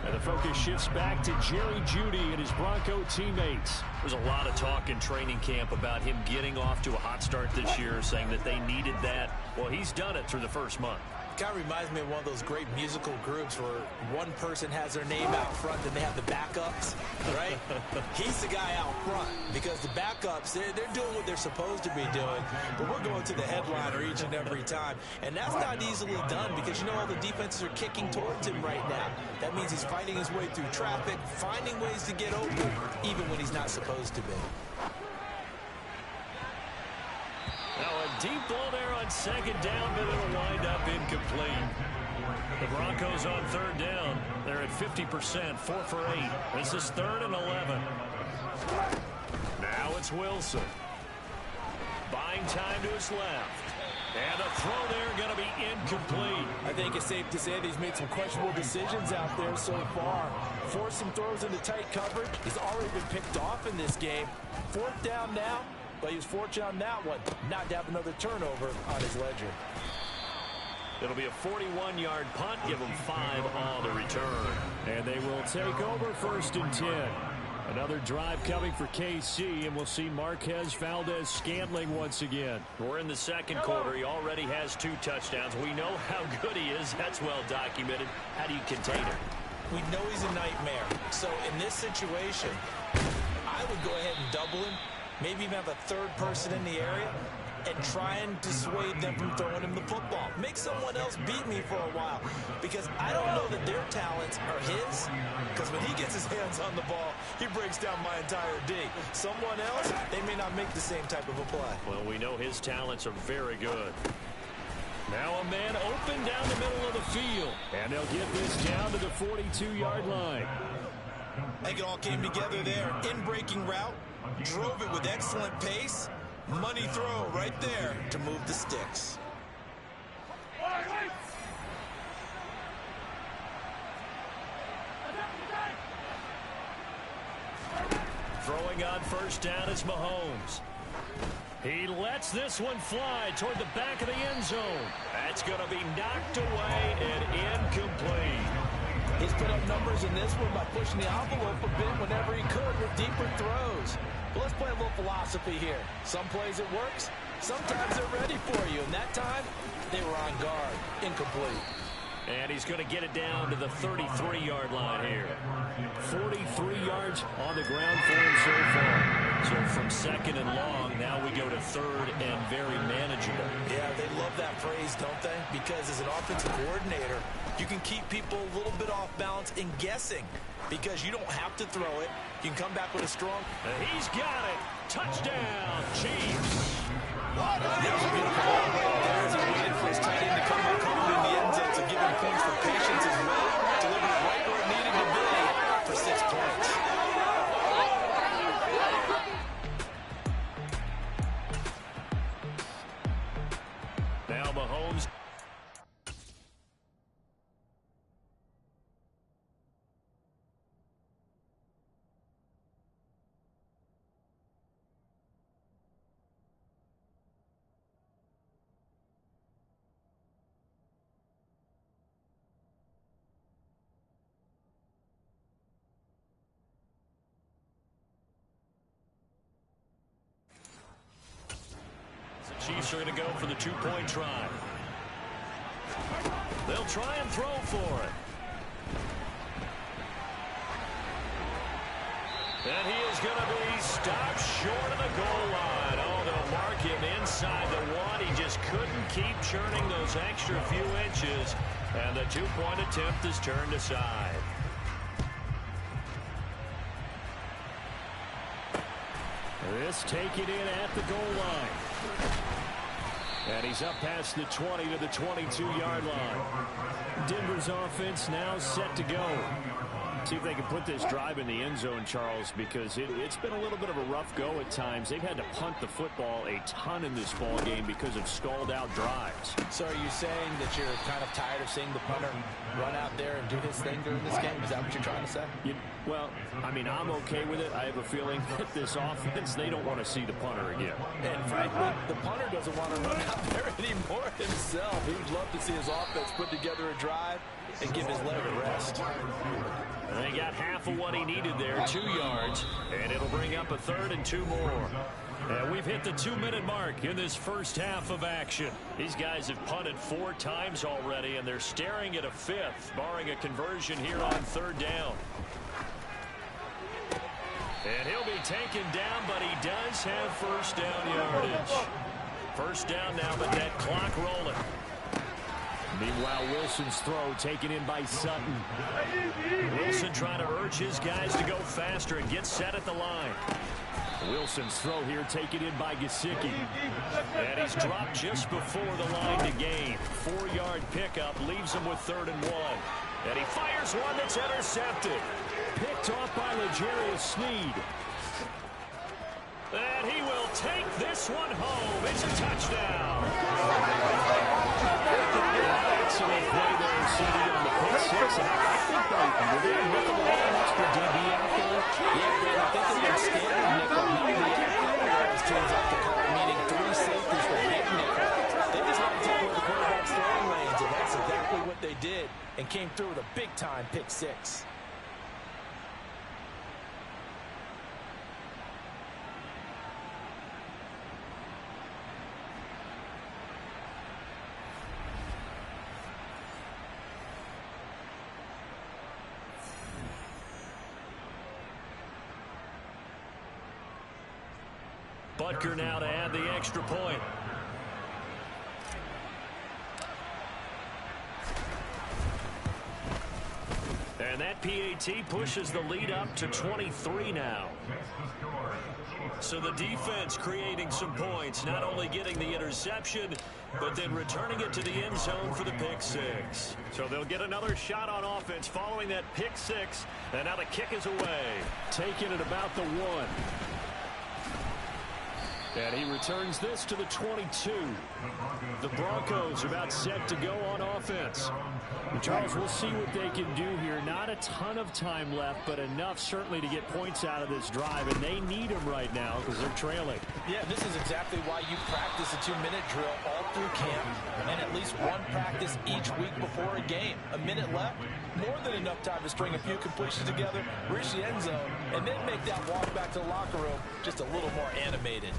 Speaker 1: And the focus shifts back to Jerry Jeudy and his Bronco teammates. There's a lot of talk in training camp about him getting off to a hot start this year, saying that they needed that. Well, he's done it through the first month.
Speaker 2: Kind of reminds me of one of those great musical groups where one person has their name out front and they have the backups, right? He's the guy out front because the backups, they're doing what they're supposed to be doing, but we're going to the headliner each and every time. And that's not easily done because, you know, all the defenses are kicking towards him right now. That means he's fighting his way through traffic, finding ways to get open, even when he's not supposed to be.
Speaker 1: Now a deep ball there on 2nd down, but it'll wind up incomplete. The Broncos on 3rd down. They're at 50%, 4 for 8. This is 3rd and 11. Now it's Wilson. Buying time to his left. And the throw there going to be incomplete.
Speaker 2: I think it's safe to say that he's made some questionable decisions out there so far. Forced some throws into tight coverage. He's already been picked off in this game. 4th down now, but he was fortunate on that one not to have another turnover on his ledger.
Speaker 1: It'll be a 41-yard punt. Give them 5 on the return.
Speaker 4: And they will take over 1st and 10. Another drive coming for KC, and we'll see Marquez Valdez-Scantling once again.
Speaker 1: We're in the 2nd quarter. He already has 2 touchdowns. We know how good he is. That's well documented. How do you contain him?
Speaker 2: We know he's a nightmare. So in this situation, I would go ahead and double him, maybe even have a 3rd person in the area, and try and dissuade them from throwing him the football. Make someone else beat me for a while, because I don't know that their talents are his, because when he gets his hands on the ball, he breaks down my entire D. Someone else, they may not make the same type of a play.
Speaker 1: Well, we know his talents are very good.
Speaker 4: Now a man open down the middle of the field, and they'll get this down to the 42-yard line.
Speaker 2: I think it all came together there. In-breaking route, drove it with excellent pace. Money throw right there to move the sticks.
Speaker 1: Throwing on 1st down is Mahomes. He lets this one fly toward the back of the end zone. That's going to be knocked away and incomplete.
Speaker 2: He's put up numbers in this one by pushing the envelope a bit whenever he could with deeper throws. But let's play a little philosophy here. Some plays it works, sometimes they're ready for you. And that time, they were on guard. Incomplete.
Speaker 1: And he's going to get it down to the 33-yard line here.
Speaker 4: 43 yards on the ground for him so far.
Speaker 1: So from 2nd and long, now we go to 3rd and very manageable.
Speaker 2: Yeah, they love that phrase, don't they? Because as an offensive coordinator, you can keep people a little bit off balance and guessing, because you don't have to throw it. You can come back with a strong...
Speaker 1: He's got it. Touchdown, Chiefs.
Speaker 2: That was a beautiful ball right there as he waited for his tight end to come back home in the end zone. So give him points for patience as well. Delivered it right where it needed to be for 6 points.
Speaker 1: Now Mahomes. Chiefs are going to go for the 2-point try. They'll try and throw for it. And he is going to be stopped short of the goal line. Oh, they'll mark him inside the 1. He just couldn't keep churning those extra few inches. And the 2-point attempt is turned aside.
Speaker 4: This taken in at the goal line. And he's up past the 20 to the 22-yard line. Denver's offense now set to go. See if they can put this drive in the end zone, Charles, because it's been a little bit of a rough go at times. They've had to punt the football a ton in this ball game because of stalled-out drives.
Speaker 2: So are you saying that you're kind of tired of seeing the punter run out there and do his thing during this game? Is that what you're trying to say?
Speaker 4: Well, I mean, I'm okay with it. I have a feeling that this offense, they don't want to see the punter again.
Speaker 2: And frankly, the punter doesn't want to run out there anymore himself. He would love to see his offense put together a drive and give his leg a rest.
Speaker 1: And they got half of what he needed there, 2 yards, and it'll bring up a 3rd and 2 more. And we've hit the 2-minute mark in this first half of action. These guys have punted 4 times already, and they're staring at a 5th, barring a conversion here on 3rd down. And he'll be taken down, but he does have first down yardage. First down now, but that clock rolling.
Speaker 4: Meanwhile, Wilson's throw taken in by Sutton.
Speaker 1: Wilson trying to urge his guys to go faster and get set at the line.
Speaker 4: Wilson's throw here taken in by Gesicki.
Speaker 1: And he's dropped just before the line to gain. 4-yard pickup leaves him with 3rd and 1. And he fires one that's intercepted.
Speaker 4: Picked off by L'Jarius Sneed.
Speaker 1: And he will take this one home. It's a touchdown. Excellent play there, CD, on the pick six. And I think they're looking at an extra DB out there.
Speaker 2: Yeah, Brad, I think they went standard nickel. Now the Jaguars turns out to call it, meaning three safeties for big nickel. They just want to take away the quarterback's throwing lanes, and that's exactly what they did, and came through with a big-time pick six.
Speaker 1: Butker now to add the extra point. And that PAT pushes the lead up to 23 now. So the defense creating some points, not only getting the interception, but then returning it to the end zone for the pick six. So they'll get another shot on offense following that pick six, and now the kick is away.
Speaker 4: Taking it about the 1. And he returns this to the 22. The Broncos are about set to go on offense. And Charles, we'll see what they can do here. Not a ton of time left, but enough certainly to get points out of this drive. And they need them right now because they're trailing.
Speaker 2: Yeah, this is exactly why you practice a 2-minute drill all through camp and at least one practice each week before a game. A minute left, more than enough time to string a few completions together, reach the end zone, and then make that walk back to the locker room just a little more animated.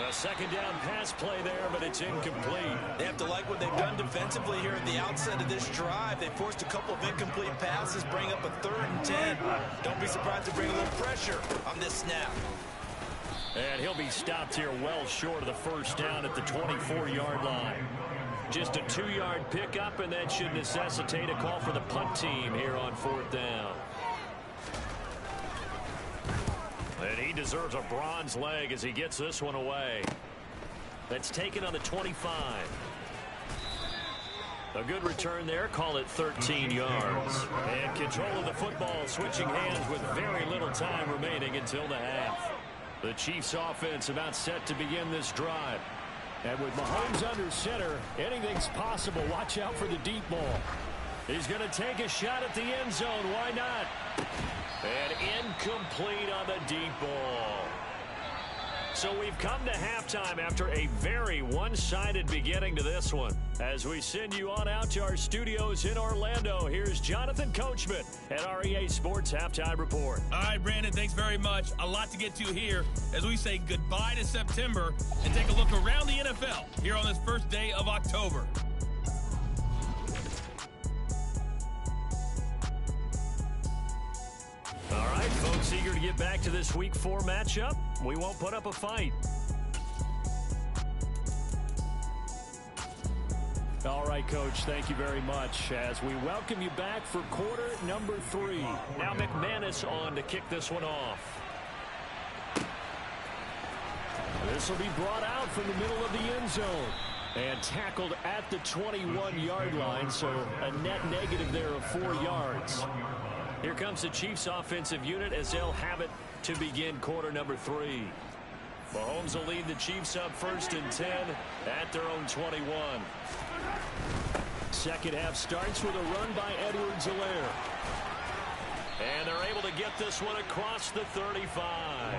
Speaker 1: A second down pass play there, but it's incomplete.
Speaker 2: They have to like what they've done defensively here at the outset of this drive. They forced a couple of incomplete passes, bring up a 3rd and 10. Don't be surprised to bring a little pressure on this snap.
Speaker 1: And he'll be stopped here well short of the first down at the 24-yard line. Just a 2-yard pickup, and that should necessitate a call for the punt team here on 4th down. And he deserves a bronze leg as he gets this one away. That's taken on the 25. A good return there. Call it 13 yards. And control of the football switching hands with very little time remaining until the half. The Chiefs offense about set to begin this drive.
Speaker 4: And with Mahomes under center, anything's possible. Watch out for the deep ball.
Speaker 1: He's going to take a shot at the end zone. Why not? And incomplete on the deep ball. So we've come to halftime after a very one-sided beginning to this one. As we send you on out to our studios in Orlando, here's Jonathan Coachman at our EA Sports Halftime Report.
Speaker 5: All right, Brandon, thanks very much. A lot to get to here as we say goodbye to September and take a look around the NFL here on this first day of October.
Speaker 1: All right, folks, eager to get back to this Week 4 matchup. We won't put up a fight.
Speaker 4: All right, Coach, thank you very much as we welcome you back for quarter number 3.
Speaker 1: Now McManus on to kick this one off.
Speaker 4: This will be brought out from the middle of the end zone and tackled at the 21-yard line, so a net negative there of 4 yards.
Speaker 1: Here comes the Chiefs offensive unit as they'll have it to begin quarter number 3. Mahomes will lead the Chiefs up 1st and 10 at their own 21.
Speaker 4: Second half starts with a run by Edwards-Helaire.
Speaker 1: And they're able to get this one across the 35.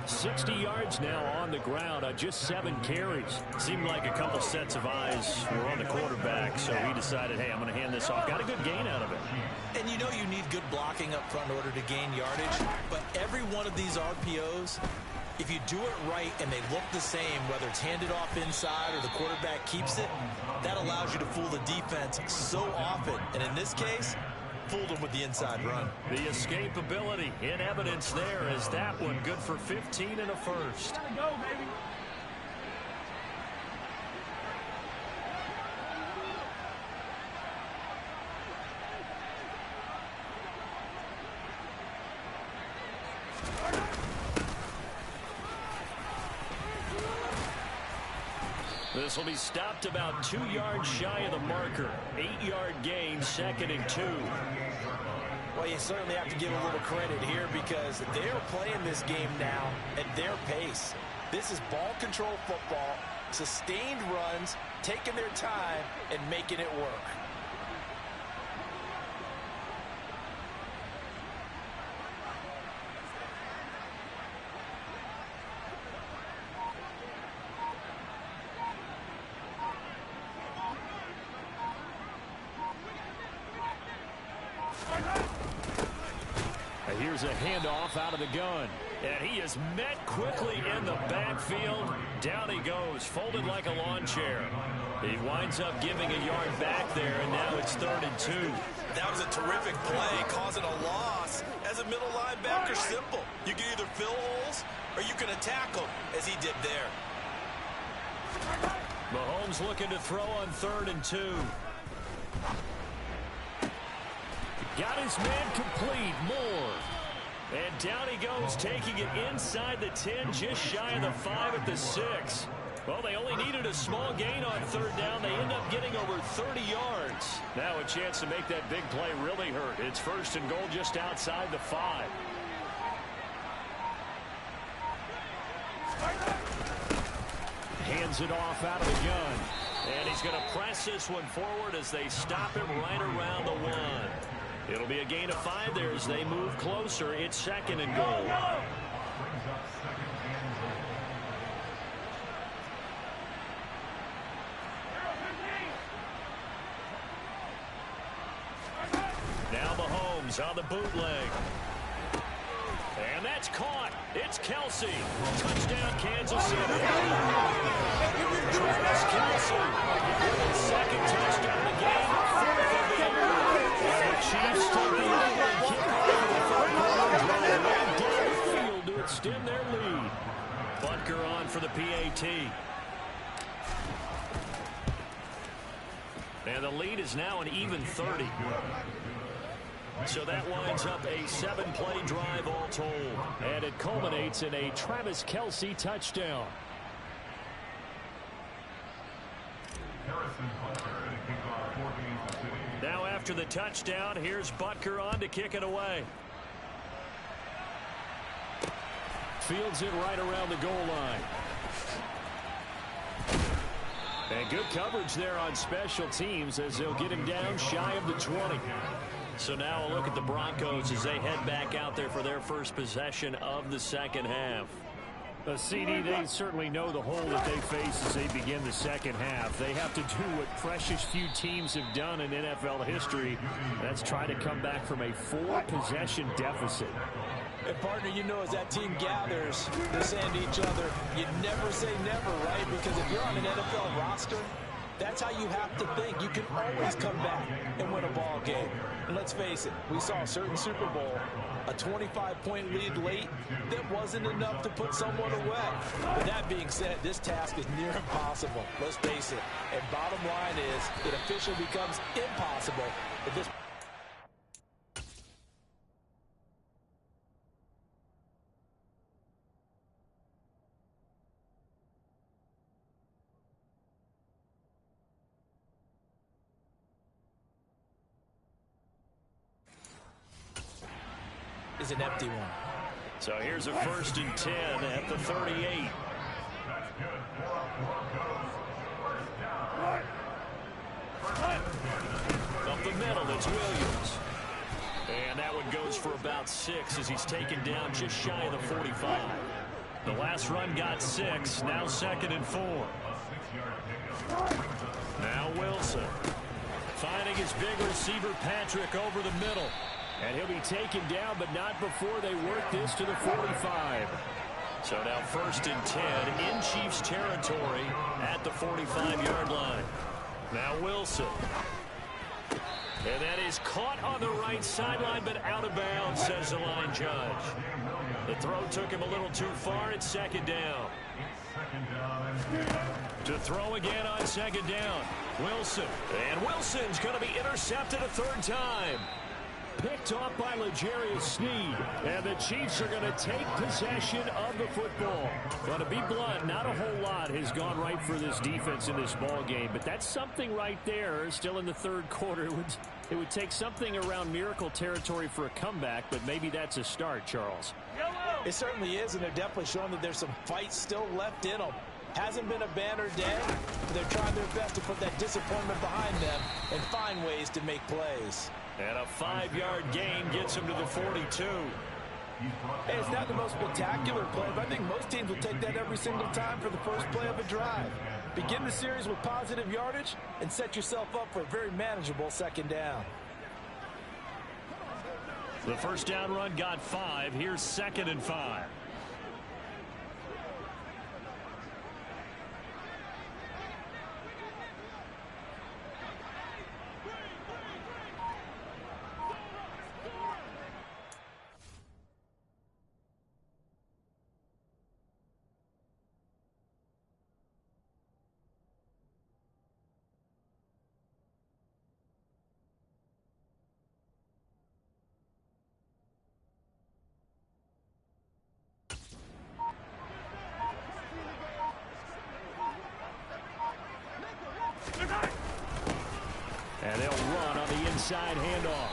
Speaker 4: 60 yards now on the ground on just 7 carries.
Speaker 1: Seemed like a couple sets of eyes were on the quarterback, so he decided, hey, I'm going to hand this off. Got a good gain out of it.
Speaker 2: And you know you need good blocking up front in order to gain yardage, but every one of these RPOs, if you do it right and they look the same, whether it's handed off inside or the quarterback keeps it, that allows you to fool the defense so often. And in this case, fooled them with the inside run.
Speaker 1: The escapability in evidence there is that one good for 15 and a first.
Speaker 3: Gotta go, baby.
Speaker 1: This will be stopped about 2 yards shy of the marker. 8-yard gain, 2nd and 2.
Speaker 2: Well, Well, you certainly have to give a little credit here because they're playing this game now at their pace. This is ball control football, sustained runs, taking their time, and making it work.
Speaker 4: Here's a handoff out of the gun. And he is met quickly in the backfield. Down he goes, folded like a lawn chair. He winds up giving a yard back there, and now it's 3rd and 2.
Speaker 2: That was a terrific play, causing a loss. As a middle linebacker, simple. You can either fill holes or you can attack them, as he did there.
Speaker 4: Mahomes looking to throw on 3rd and 2. Got his man complete. Moore. And down he goes, taking it inside the 10, just shy of the 5 at the 6. Well, they only needed a small gain on 3rd down. They end up getting over 30 yards. Now a chance to make that big play really hurt. It's 1st and goal just outside the 5. Hands it off out of the gun. And he's going to press this one forward as they stop him right around the 1. It'll be a gain of 5 there as they move closer. It's 2nd and goal. Now Mahomes on the bootleg. And that's caught. It's Kelsey. Touchdown, Kansas City. Travis Kelsey with his 2nd touchdown of the game. 4th of the year. And the Chiefs take the opening kickoff of the 3rd quarter drive right down the field to extend their lead. Butker on for the PAT. And the lead is now an even 30. So that winds up a 7-play drive all told. And it culminates in a Travis Kelsey touchdown. Now after the touchdown, here's Butker on to kick it away. Fields it right around the goal line. And good coverage there on special teams as they'll get him down shy of the 20. So now a look at the Broncos as they head back out there for their first possession of the 2nd half. CD, they certainly know the hole that they face as they begin the 2nd half. They have to do what precious few teams have done in NFL history. That's try to come back from a 4-possession deficit.
Speaker 2: And partner, you know, as that team gathers, they're saying to each other, you never say never, right? Because if you're on an NFL roster, that's how you have to think. You can always come back and win a ball game. And let's face it, we saw a certain Super Bowl, a 25-point lead late that wasn't enough to put someone away. But that being said, this task is near impossible. Let's face it. And bottom line is, it officially becomes impossible if this... is an empty one.
Speaker 4: So here's a 1st and 10 at the 38. Up the middle, it's Williams. And that one goes for about 6 as he's taken down just shy of the 45. The last run got 6, now 2nd and 4. Now Wilson. Finding his big receiver Patrick over the middle. And he'll be taken down, but not before they work this to the 45. So now 1st and 10 in Chiefs territory at the 45-yard line. Now Wilson. And that is caught on the right sideline, but out of bounds, says the line judge. The throw took him a little too far. It's 2nd down. To throw again on 2nd down. Wilson. And Wilson's going to be intercepted a 3rd time. Picked off by L'Jarius Sneed. And the Chiefs are going to take possession of the football. But to be blunt, not a whole lot has gone right for this defense in this ball game. But that's something right there. Still in the third quarter. It would take something around miracle territory for a comeback, but maybe that's a start, Charles.
Speaker 2: It certainly is, and they're definitely showing that there's some fight still left in them. Hasn't been a banner day, but they're trying their best to put that disappointment behind them and find ways to make plays.
Speaker 4: And a 5-yard gain gets him to the 42.
Speaker 2: Hey, it's not the most spectacular play, but I think most teams will take that every single time for the first play of a drive. Begin the series with positive yardage and set yourself up for a very manageable second down.
Speaker 4: The first down run got 5. Here's 2nd and 5. And they'll run on the inside handoff.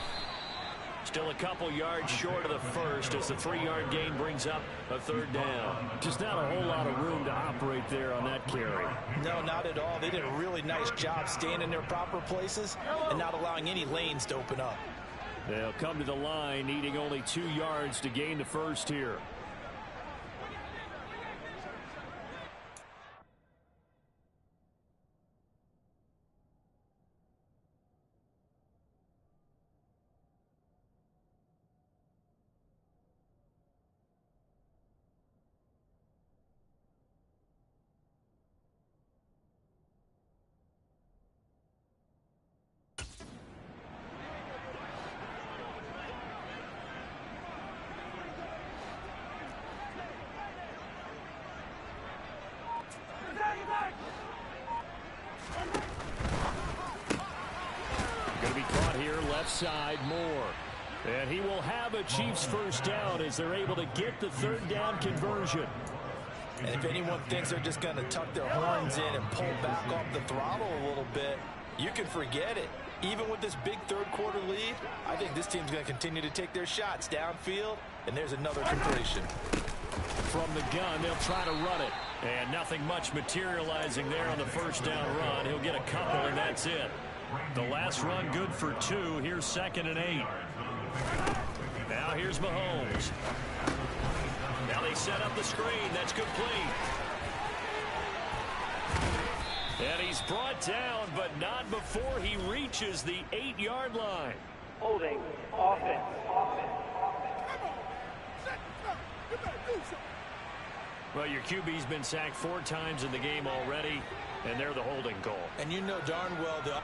Speaker 4: Still a couple yards short of the first as the 3-yard gain brings up a 3rd down. Just not a whole lot of room to operate there on that carry.
Speaker 2: No, not at all. They did a really nice job staying in their proper places and not allowing any lanes to open up.
Speaker 4: They'll come to the line needing only 2 yards to gain the first here. Going to be caught here left side, Moore. And he will have a Chiefs first down as they're able to get the 3rd down conversion.
Speaker 2: And if anyone thinks they're just going to tuck their horns in and pull back off the throttle a little bit, you can forget it. Even with this big 3rd quarter lead, I think this team's going to continue to take their shots downfield, and there's another completion.
Speaker 4: From the gun, they'll try to run it. And nothing much materializing there on the first down run. He'll get a couple, and that's it. The last run good for 2. Here's 2nd and 8. Now here's Mahomes. Now they set up the screen. That's complete. And he's brought down, but not before he reaches the 8-yard line.
Speaker 3: Holding, offense.
Speaker 4: Well, your QB's been sacked 4 times in the game already, and they're the holding call.
Speaker 2: And you know darn well the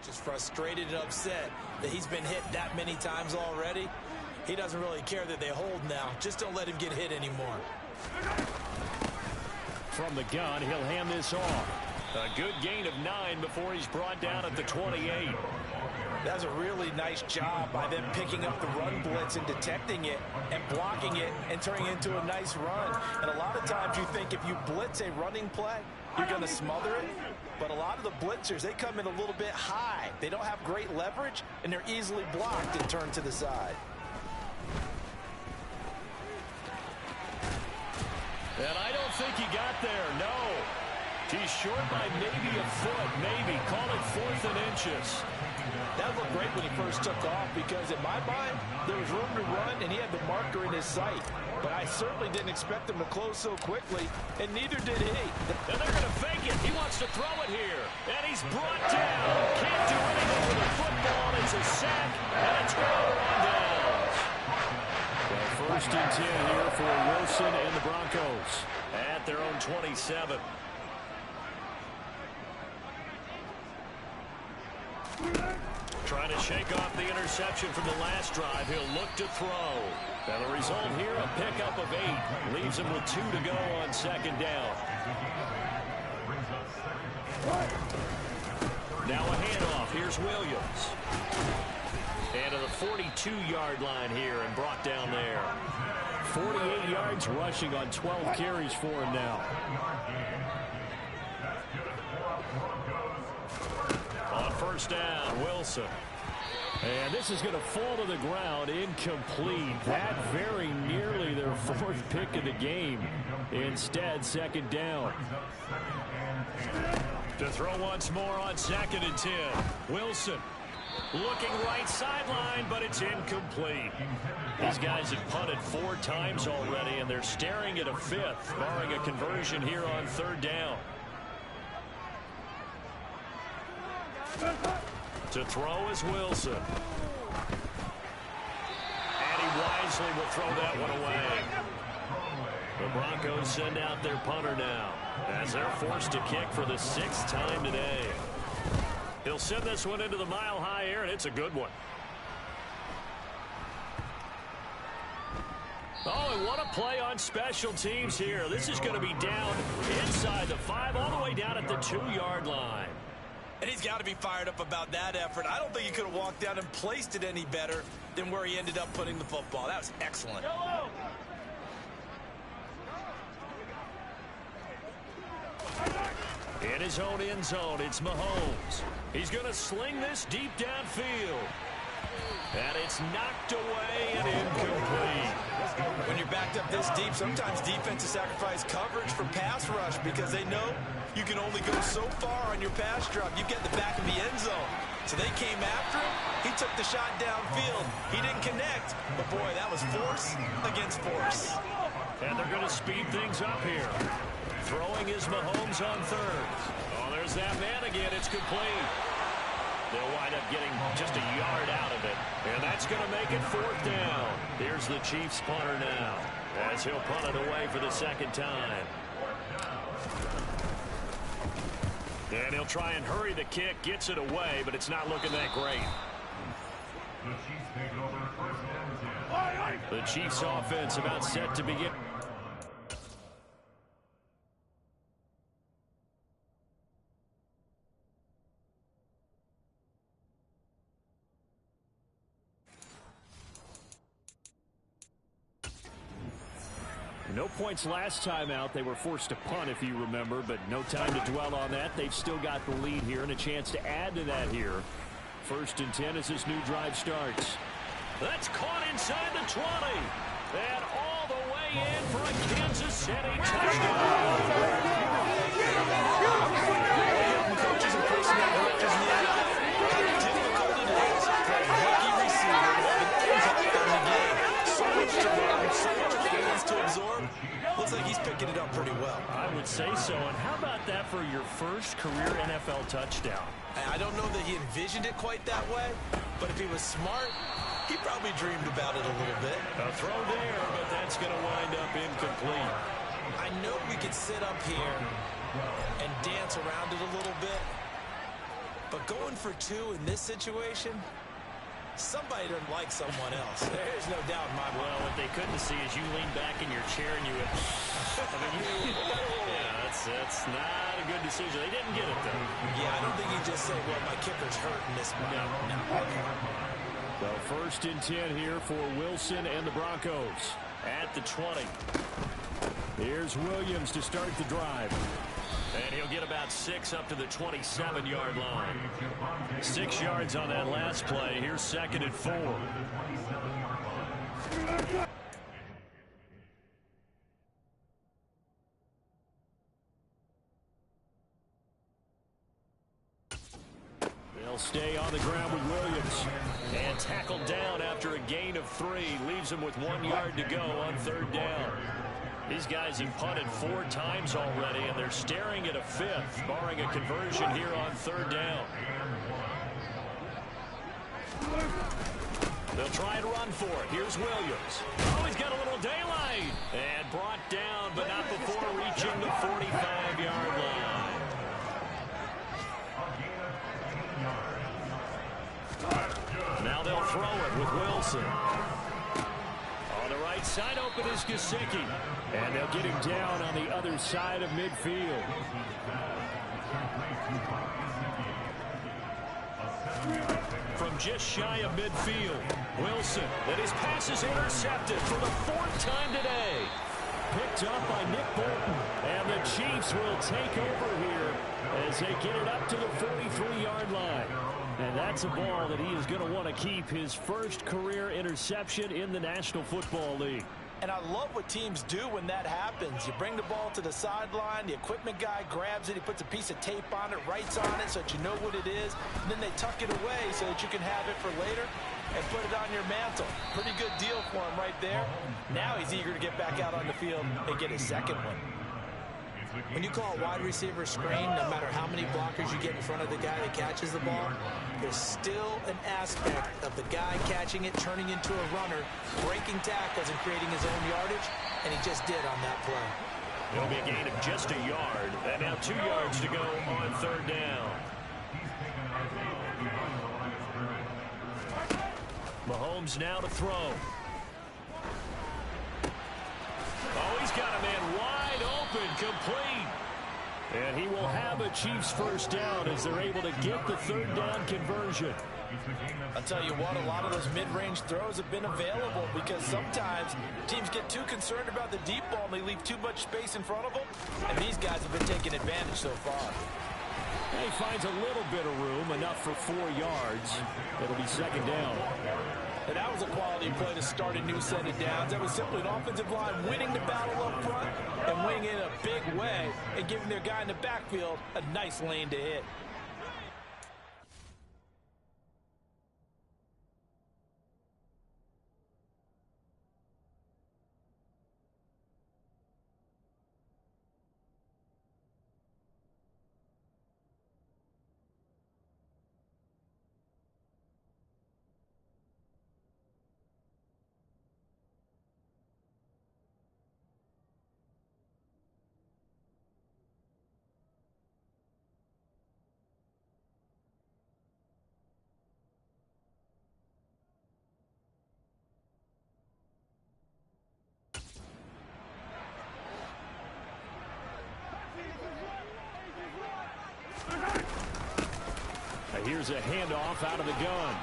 Speaker 2: just frustrated and upset that he's been hit that many times already. He doesn't really care that they hold now. Just don't let him get hit anymore.
Speaker 4: From the gun, he'll hand this off. A good gain of 9 before he's brought down at the 28.
Speaker 2: That's a really nice job by them picking up the run blitz and detecting it and blocking it and turning it into a nice run. And a lot of times you think if you blitz a running play, you're going to smother it. But a lot of the blitzers, they come in a little bit high. They don't have great leverage, and they're easily blocked and turned to the side.
Speaker 4: And I don't think he got there, no. He's short by maybe a foot, maybe. Call it 4th and inches.
Speaker 2: That looked great when he first took off because, in my mind, there was room to run, and he had the marker in his sight. But I certainly didn't expect him to close so quickly, and neither did he.
Speaker 4: And they're going to fake it. He wants to throw it here. And he's brought down. Can't do anything with the football. It's a sack and a turnover on downs. Well, 1st and 10 here for Wilson and the Broncos at their own 27.
Speaker 1: Trying to shake off the interception from the last drive. He'll look to throw. And the result here, a pickup of 8. Leaves him with 2 to go on second down. Now a handoff. Here's Williams. And to the 42-yard line here and brought down there.
Speaker 4: 48 yards rushing on 12 carries for him now.
Speaker 1: On first down, Wilson.
Speaker 4: And this is going to fall to the ground, incomplete. That very nearly their 4th pick of the game. Instead, second down.
Speaker 1: To throw once more on 2nd and 10. Wilson looking right sideline, but it's incomplete. These guys have punted 4 times already, and they're staring at a 5th, barring a conversion here on 3rd down. To throw is Wilson. And he wisely will throw that one away. The Broncos send out their punter now, as they're forced to kick for the 6th time today. He'll send this one into the mile-high air, and it's a good one. Oh, and what a play on special teams here. This is going to be down inside the 5, all the way down at the 2-yard line.
Speaker 2: And he's got to be fired up about that effort. I don't think he could have walked down and placed it any better than where he ended up putting the football. That was excellent.
Speaker 1: In his own end zone, it's Mahomes. He's going to sling this deep downfield. And it's knocked away and incomplete.
Speaker 2: When you're backed up this deep, sometimes defenses sacrifice coverage for pass rush because they know you can only go so far on your pass drop. You get the back of the end zone. So they came after him. He took the shot downfield. He didn't connect. But, boy, that was force against force.
Speaker 1: And they're going to speed things up here. Throwing is Mahomes on 3rd. Oh, there's that man again. It's complete. They'll wind up getting just a yard out of it. And that's going to make it 4th down. Here's the Chiefs punter now, as he'll punt it away for the 2nd time. And he'll try and hurry the kick, gets it away, but it's not looking that great. The Chiefs offense about set to begin.
Speaker 4: No points last time out. They were forced to punt, if you remember, but no time to dwell on that. They've still got the lead here and a chance to add to that here. 1st and 10 as this new drive starts.
Speaker 1: That's caught inside the 20. And all the way in for a Kansas City touchdown.
Speaker 2: Coaches and personnel directors in the NFL, how difficult it is for a rookie receiver to have an impact on the game. So much to learn, so much experience to absorb. Looks like he's picking it up pretty well.
Speaker 4: I would say so. And how about that for your first career NFL touchdown?
Speaker 2: I don't know that he envisioned it quite that way, but if he was smart, he probably dreamed about it a little bit.
Speaker 1: A throw there, but that's going to wind up incomplete.
Speaker 2: I know we could sit up here and dance around it a little bit, but going for 2 in this situation, somebody doesn't like someone else. There's no doubt in my mind.
Speaker 1: Well, what they couldn't see is you lean back in your chair and you would... yeah, that's not a good decision. They didn't get it, though.
Speaker 2: Yeah, I don't think you just say, well, my kicker's hurting this one. No.
Speaker 4: Well, 1st and 10 here for Wilson and the Broncos.
Speaker 1: At the 20.
Speaker 4: Here's Williams to start the drive.
Speaker 1: And he'll get about 6 up to the 27-yard line. 6 yards on that last play. Here's 2nd and 4.
Speaker 4: They'll stay on the ground with Williams.
Speaker 1: And tackled down after a gain of 3. Leaves him with 1 yard to go on 3rd down. These guys have punted 4 times already, and they're staring at a 5th, barring a conversion here on 3rd down. They'll try and run for it. Here's Williams. Oh, he's got a little daylight. And brought down, but not before reaching the 45-yard line. throw it with Wilson. On the right side, open is Gesicki. And they'll get him down on the other side of midfield. From just shy of midfield, Wilson. And his pass is intercepted for the 4th time today. Picked up by Nick Bolton. And the Chiefs will take over here as they get it up to the 43-yard line. And that's a ball that he is going to want to keep, his first career interception in the National Football League.
Speaker 2: And I love what teams do when that happens. You bring the ball to the sideline, the equipment guy grabs it, he puts a piece of tape on it, writes on it so that you know what it is, and then they tuck it away so that you can have it for later and put it on your mantle. Pretty good deal for him right there. Now he's eager to get back out on the field and get his second one. When you call a wide receiver screen, no matter how many blockers you get in front of the guy that catches the ball, there's still an aspect of the guy catching it, turning into a runner, breaking tackles and creating his own yardage, and he just did on that play.
Speaker 1: It'll be a gain of just a yard, and now 2 yards to go on 3rd down. Mahomes now to throw. Oh, he's got a man wide open, complete. And he will have a Chiefs first down as they're able to get the 3rd down conversion.
Speaker 2: I'll tell you what, a lot of those mid-range throws have been available because sometimes teams get too concerned about the deep ball and they leave too much space in front of them. And these guys have been taking advantage so far.
Speaker 1: And he finds a little bit of room, enough for 4 yards. It'll be 2nd down.
Speaker 2: And that was a quality play to start a new set of downs. That was simply an offensive line winning the battle up front and winning it in a big way and giving their guy in the backfield a nice lane to hit.
Speaker 1: Here's a handoff out of the gun.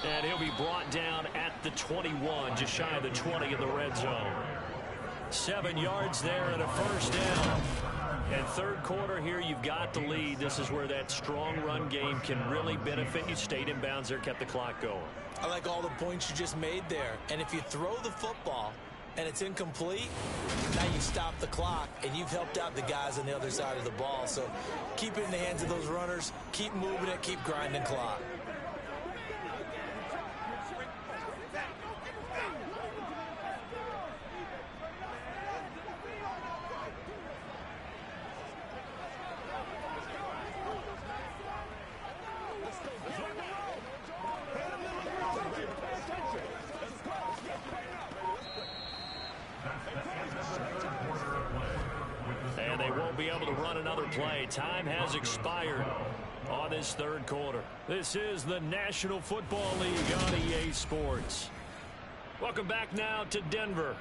Speaker 1: And he'll be brought down at the 21, just shy of the 20 in the red zone. 7 yards there and a first down. And 3rd quarter here, you've got the lead. This is where that strong run game can really benefit you. Stayed in bounds there, kept the clock going.
Speaker 2: I like all the points you just made there. And if you throw the football and it's incomplete, now you stop the clock, and you've helped out the guys on the other side of the ball. So keep it in the hands of those runners, keep moving it, keep grinding clock.
Speaker 1: And they won't be able to run another play. Time has expired on this 3rd quarter. This is the National Football League on EA Sports. Welcome back now to Denver.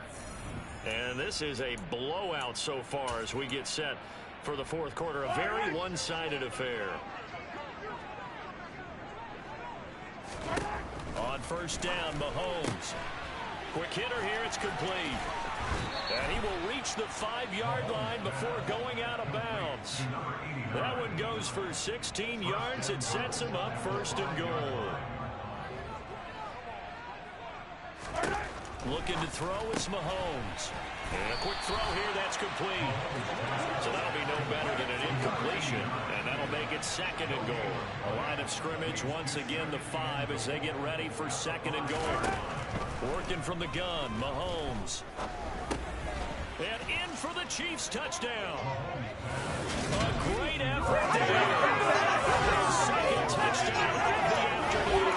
Speaker 1: And this is a blowout so far as we get set for the 4th quarter. A very one-sided affair. On first down, Mahomes. Quick hitter here, it's complete. And he will reach the 5-yard line before going out of bounds. That one goes for 16 yards. It sets him up 1st and goal. Looking to throw is Mahomes. And a quick throw here, that's complete. So that'll be no better than an incompletion. And that'll make it 2nd and goal. A line of scrimmage, once again the 5 as they get ready for 2nd and goal. Working from the gun, Mahomes. And in for the Chiefs touchdown. A great effort there. Their 2nd touchdown of the afternoon.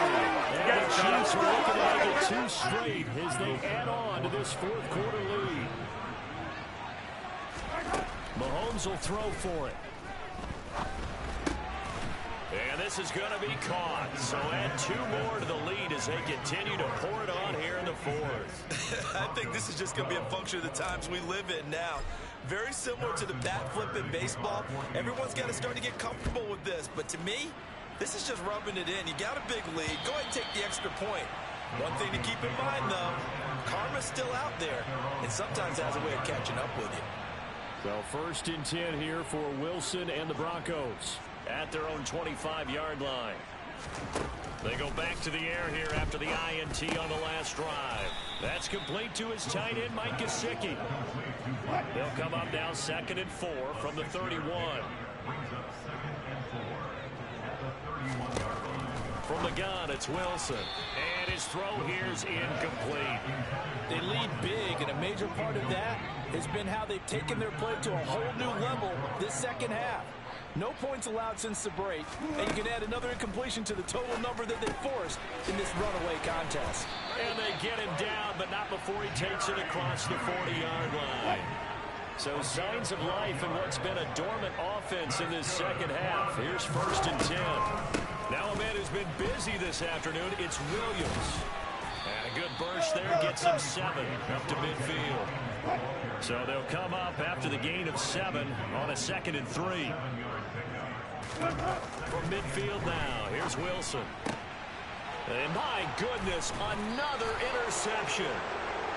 Speaker 1: And the Chiefs are looking to make it 2 straight as they add on to this 4th quarter lead. Mahomes will throw for it. And this is going to be caught. So add 2 more to the lead as they continue to pour it on here in the fourth.
Speaker 2: I think this is just going to be a function of the times we live in now. Very similar to the bat flip in baseball. Everyone's got to start to get comfortable with this. But to me, this is just rubbing it in. You got a big lead. Go ahead and take the extra point. One thing to keep in mind, though, karma's still out there. And sometimes it has a way of catching up with you.
Speaker 4: So 1st and 10 here for Wilson and the Broncos
Speaker 1: at their own 25-yard line. They go back to the air here after the INT on the last drive. That's complete to his tight end, Mike Gesicki. They'll come up now 2nd and 4 from the 31. From the gun, it's Wilson. And his throw here is incomplete.
Speaker 2: They lead big, and a major part of that has been how they've taken their play to a whole new level this second half. No points allowed since the break, and you can add another incompletion to the total number that they forced in this runaway contest.
Speaker 1: And they get him down, but not before he takes it across the 40-yard line. So signs of life in what's been a dormant offense in this second half. Here's 1st and 10. Now a man who's been busy this afternoon, it's Williams. And a good burst there gets him 7 up to midfield. So they'll come up after the gain of 7 on a 2nd and 3. From midfield now, here's Wilson. And my goodness, another interception.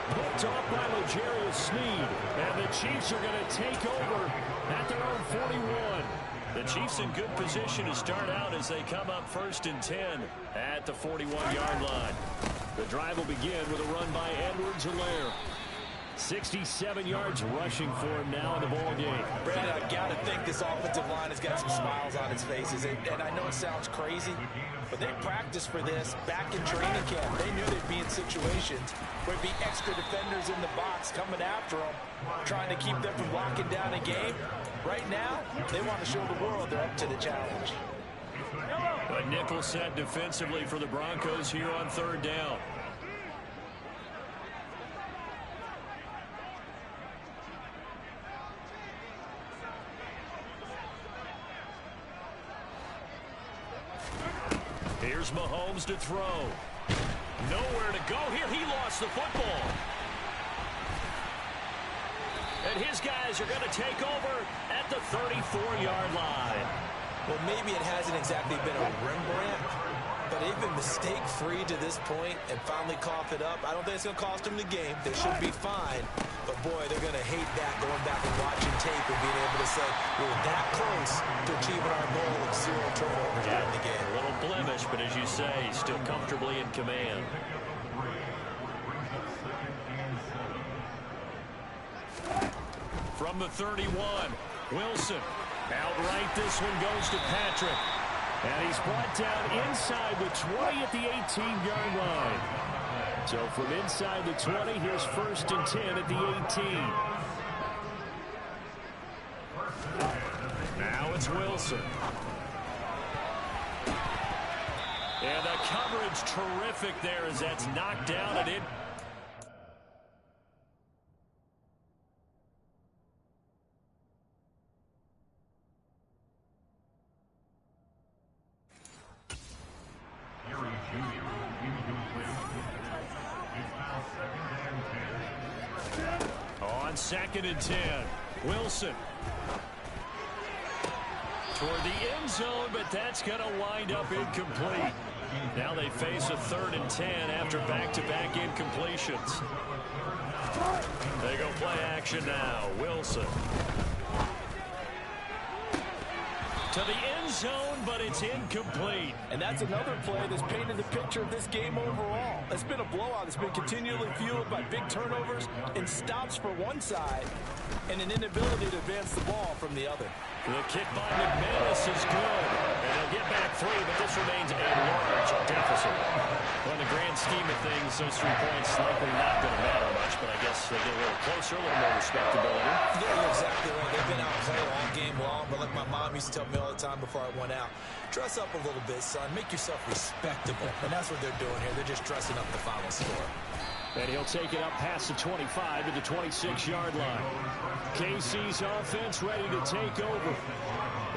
Speaker 1: Picked off by L'Jarius Sneed. And the Chiefs are going to take over at their own 41. The Chiefs in good position to start out as they come up 1st and 10 at the 41-yard line. The drive will begin with a run by Edwards-Helaire. 67 yards rushing for him now in the ball game.
Speaker 2: Brandon, I got to think this offensive line has got some smiles on its faces. And I know it sounds crazy, but they practiced for this back in training camp. They knew they'd be in situations where there'd be extra defenders in the box coming after them, trying to keep them from locking down a game. Right now, they want to show the world they're up to the challenge.
Speaker 1: A nickel set defensively for the Broncos here on 3rd down. Here's Mahomes to throw. Nowhere to go here. He lost the football. And his guys are going to take over at the 34-yard line.
Speaker 2: Well, maybe it hasn't exactly been a Rembrandt, but they've been mistake-free to this point and finally coughed it up. I don't think it's going to cost them the game. They should be fine. But, boy, they're going to hate that, going back and watching tape and being able to say, we're that close to achieving our goal of 0 turnovers during the game.
Speaker 1: A little blemish, but as you say, still comfortably in command. From the 31, Wilson. Outright, this one goes to Patrick. And he's brought down inside the 20 at the 18-yard line. So from inside the 20, here's 1st and 10 at the 18. Now it's Wilson. And the coverage terrific there as that's knocked down and in. On 2nd and 10, Wilson. Toward the end zone, but that's going to wind up incomplete. Now they face a 3rd and 10 after back-to-back incompletions. They go play action now. Wilson. To the end zone, but it's incomplete.
Speaker 2: And that's another play that's painted the picture of this game overall. It's been a blowout. It's been continually fueled by big turnovers and stops for one side and an inability to advance the ball from the other.
Speaker 1: The kick by McManus is good. And they'll get back 3, but this remains a large deficit. Well, in the grand scheme of things, those 3 points likely not going to matter much, but I guess they get a little closer, a little more respectability.
Speaker 2: Yeah, you're exactly right. They've been outplayed all game long, but like my mom used to tell me all the time before I went out, dress up a little bit, son. Make yourself respectable. And that's what they're doing here. They're just dressing up the final score.
Speaker 4: And he'll take it up past the 25 to the 26-yard line. KC's offense ready to take over.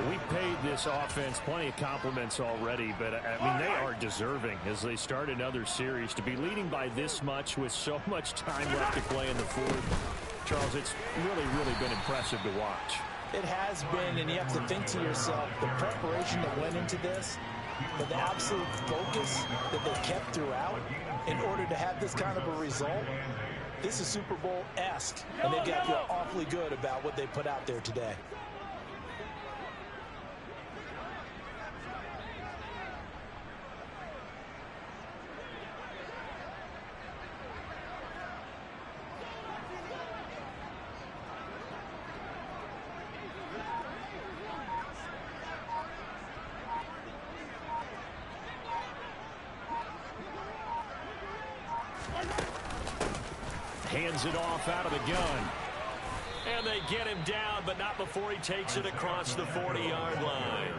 Speaker 1: We paid this offense plenty of compliments already, but, I mean, they are deserving as they start another series. To be leading by this much with so much time left to play in the fourth, Charles, it's really, really been impressive to watch.
Speaker 2: It has been, and you have to think to yourself, the preparation that went into this, but the absolute focus that they kept throughout in order to have this kind of a result. This is Super Bowl-esque, and they've got to feel awfully good about what they put out there today.
Speaker 1: Hands it off out of the gun. And they get him down, but not before he takes it across the 40-yard line.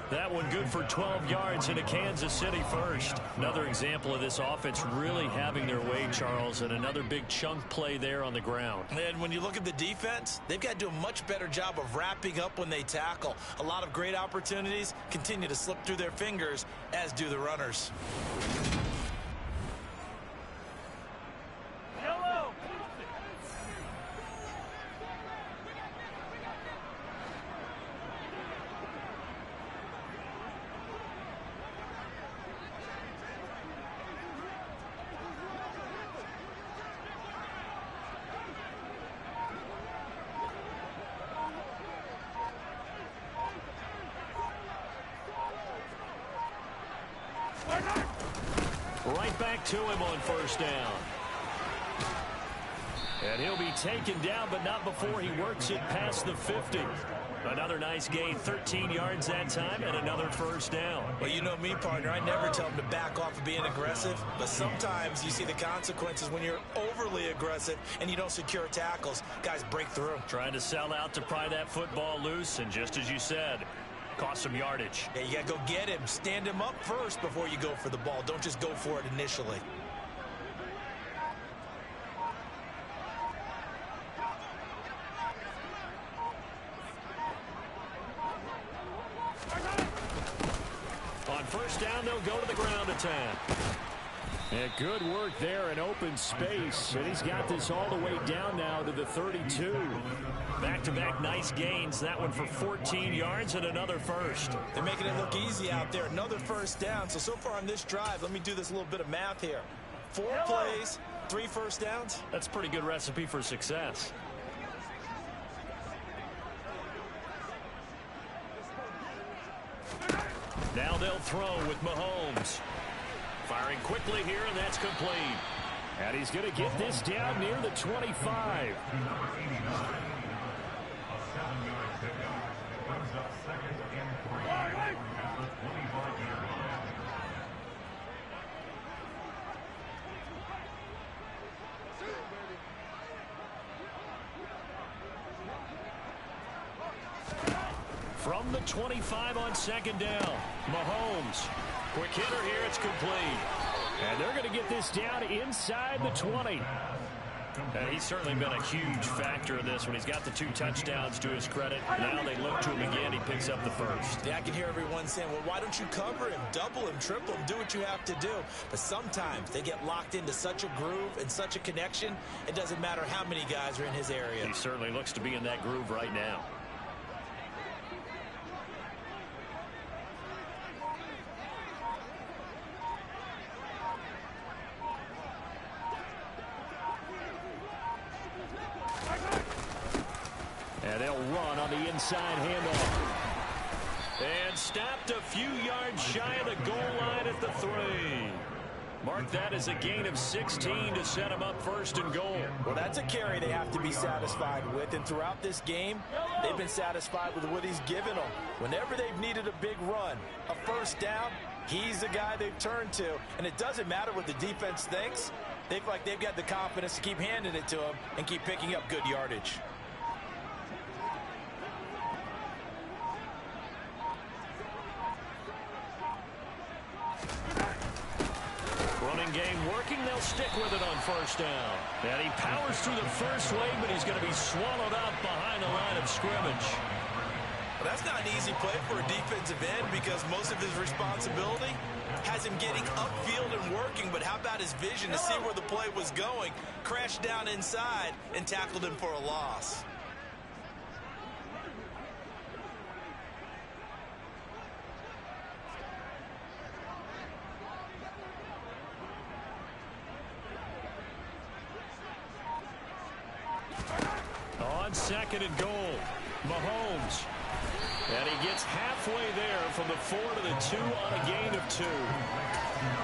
Speaker 1: That one good for 12 yards into Kansas City first. Another example of this offense really having their way, Charles, and another big chunk play there on the ground.
Speaker 2: And when you look at the defense, they've got to do a much better job of wrapping up when they tackle. A lot of great opportunities continue to slip through their fingers, as do the runners.
Speaker 1: Right back to him on first down. And he'll be taken down, but not before he works it past the 50. Another nice gain, 13 yards that time, and another first down.
Speaker 2: Well, you know me, partner. I never tell them to back off of being aggressive, but sometimes you see the consequences when you're overly aggressive and you don't secure tackles. Guys break through.
Speaker 1: Trying to sell out to pry that football loose, and just as you said, cost some yardage.
Speaker 2: Yeah, you got to go get him. Stand him up first before you go for the ball. Don't just go for it initially.
Speaker 1: On first down, they'll go to the ground attack. And good work there in open space. And he's got this all the way down now to the 32. Back-to-back nice gains. That one for 14 yards and another first.
Speaker 2: They're making it look easy out there. Another first down. So far on this drive, let me do this little bit of math here. 4 plays, 3 first downs.
Speaker 1: That's a pretty good recipe for success. Now they'll throw with Mahomes. Firing quickly here, and that's complete. And he's going to get this down near the 25. From the 25 on second down, Mahomes. Quick hitter here, it's complete. And they're going to get this down inside the 20. And he's certainly been a huge factor in this when he's got the 2 touchdowns to his credit. Now they look to him again. He picks up the first.
Speaker 2: Yeah, I can hear everyone saying, well, why don't you cover him, double him, triple him, do what you have to do. But sometimes they get locked into such a groove and such a connection, it doesn't matter how many guys are in his area.
Speaker 1: He certainly looks to be in that groove right now. And they'll run on the inside handoff. And stopped a few yards shy of the goal line at the 3. Mark that as a gain of 16 to set them up first and goal.
Speaker 2: Well, that's a carry they have to be satisfied with. And throughout this game, they've been satisfied with what he's given them. Whenever they've needed a big run, a first down, he's the guy they've turned to. And it doesn't matter what the defense thinks. They feel like they've got the confidence to keep handing it to him and keep picking up good yardage.
Speaker 1: game working. They'll stick with it on first down. And he powers through the first wave, but he's going to be swallowed up behind the line of scrimmage.
Speaker 2: Well, that's not an easy play for a defensive end because most of his responsibility has him getting upfield and working, but how about his vision to see where the play was going, crashed down inside, and tackled him for a loss.
Speaker 1: On second and goal, Mahomes. And he gets halfway there from the 4 to the 2 on a gain of 2.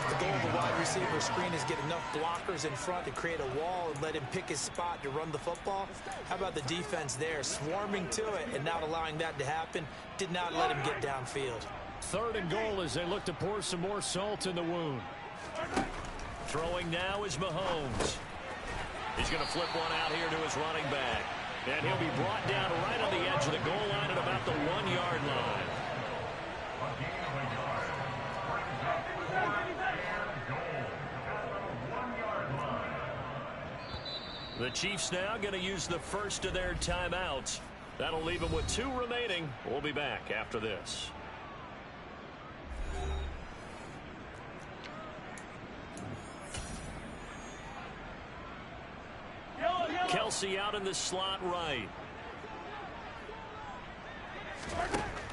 Speaker 2: The goal of the wide receiver screen is get enough blockers in front to create a wall and let him pick his spot to run the football. How about the defense there, swarming to it and not allowing that to happen, did not let him get downfield.
Speaker 1: Third and goal as they look to pour some more salt in the wound. Throwing now is Mahomes. He's going to flip one out here to his running back. And he'll be brought down right on the edge of the goal line at about the 1-yard line. The Chiefs now going to use the first of their timeouts. That'll leave them with 2 remaining. We'll be back after this. Kelsey out in the slot right.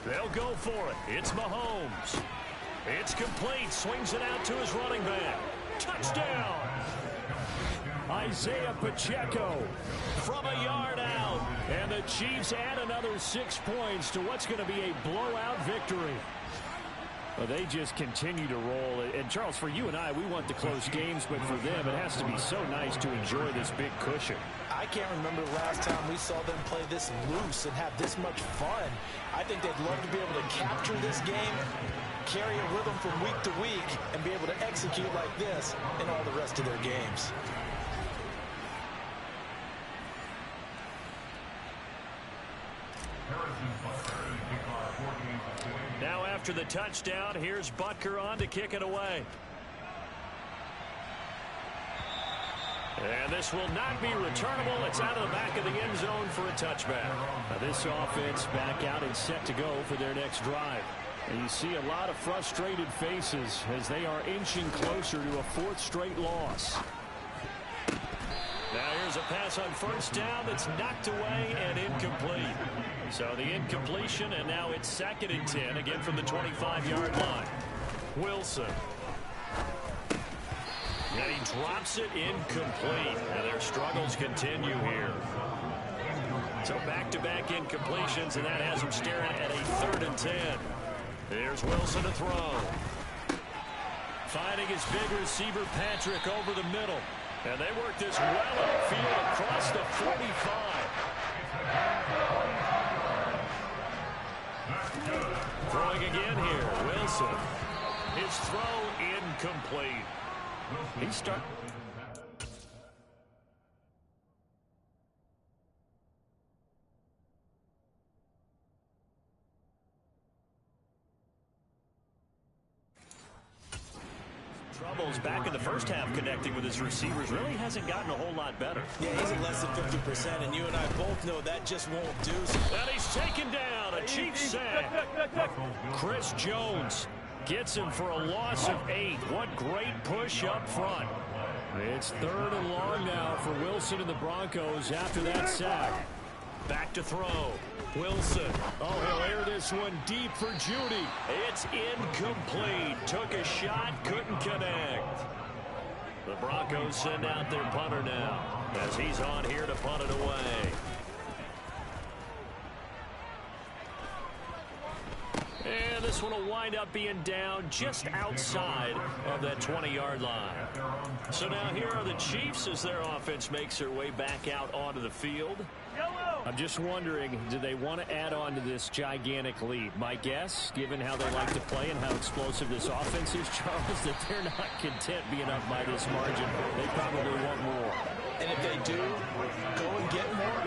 Speaker 1: They'll go for it. It's Mahomes. It's complete. Swings it out to his running back. Touchdown. Isaiah Pacheco from a yard out. And the Chiefs add another 6 points to what's going to be a blowout victory. Well, they just continue to roll. And, Charles, for you and I, we want the close games, but for them, it has to be so nice to enjoy this big cushion.
Speaker 2: I can't remember the last time we saw them play this loose and have this much fun. I think they'd love to be able to capture this game, carry it with them from week to week, and be able to execute like this in all the rest of their games.
Speaker 1: Now after the touchdown, here's Butker on to kick it away. And this will not be returnable. It's out of the back of the end zone for a touchback. Now this offense back out and set to go for their next drive. And you see a lot of frustrated faces as they are inching closer to a 4th straight loss. Now here's a pass on first down that's knocked away and incomplete. So the incompletion, and now it's 2nd and 10, again from the 25-yard line. Wilson. And he drops it incomplete. And their struggles continue here. So back-to-back incompletions, and that has them staring at a 3rd and 10. Here's Wilson to throw. Finding his big receiver, Patrick, over the middle. And they work this well upfield across the 45. Throwing again here, Wilson. His throw incomplete. Troubles back in the first half connecting with his receivers. Really hasn't gotten a whole lot better.
Speaker 2: Yeah, he's at less than 50%, and you and I both know that just won't do.
Speaker 1: And he's taken down. A Chiefs sack. Chris Jones gets him for a loss of 8. What great push up front. It's 3rd and long now for Wilson and the Broncos after that sack. Back to throw. Wilson. Oh, he'll air this one deep for Judy. It's incomplete. Took a shot, couldn't connect. The Broncos send out their punter now as he's on here to punt it away. And this one will wind up being down just outside of that 20-yard line. So now here are the Chiefs as their offense makes their way back out onto the field. I'm just wondering, do they want to add on to this gigantic lead? My guess, given how they like to play and how explosive this offense is, Charles, that they're not content being up by this margin. They probably want more.
Speaker 2: And if they do go and get more,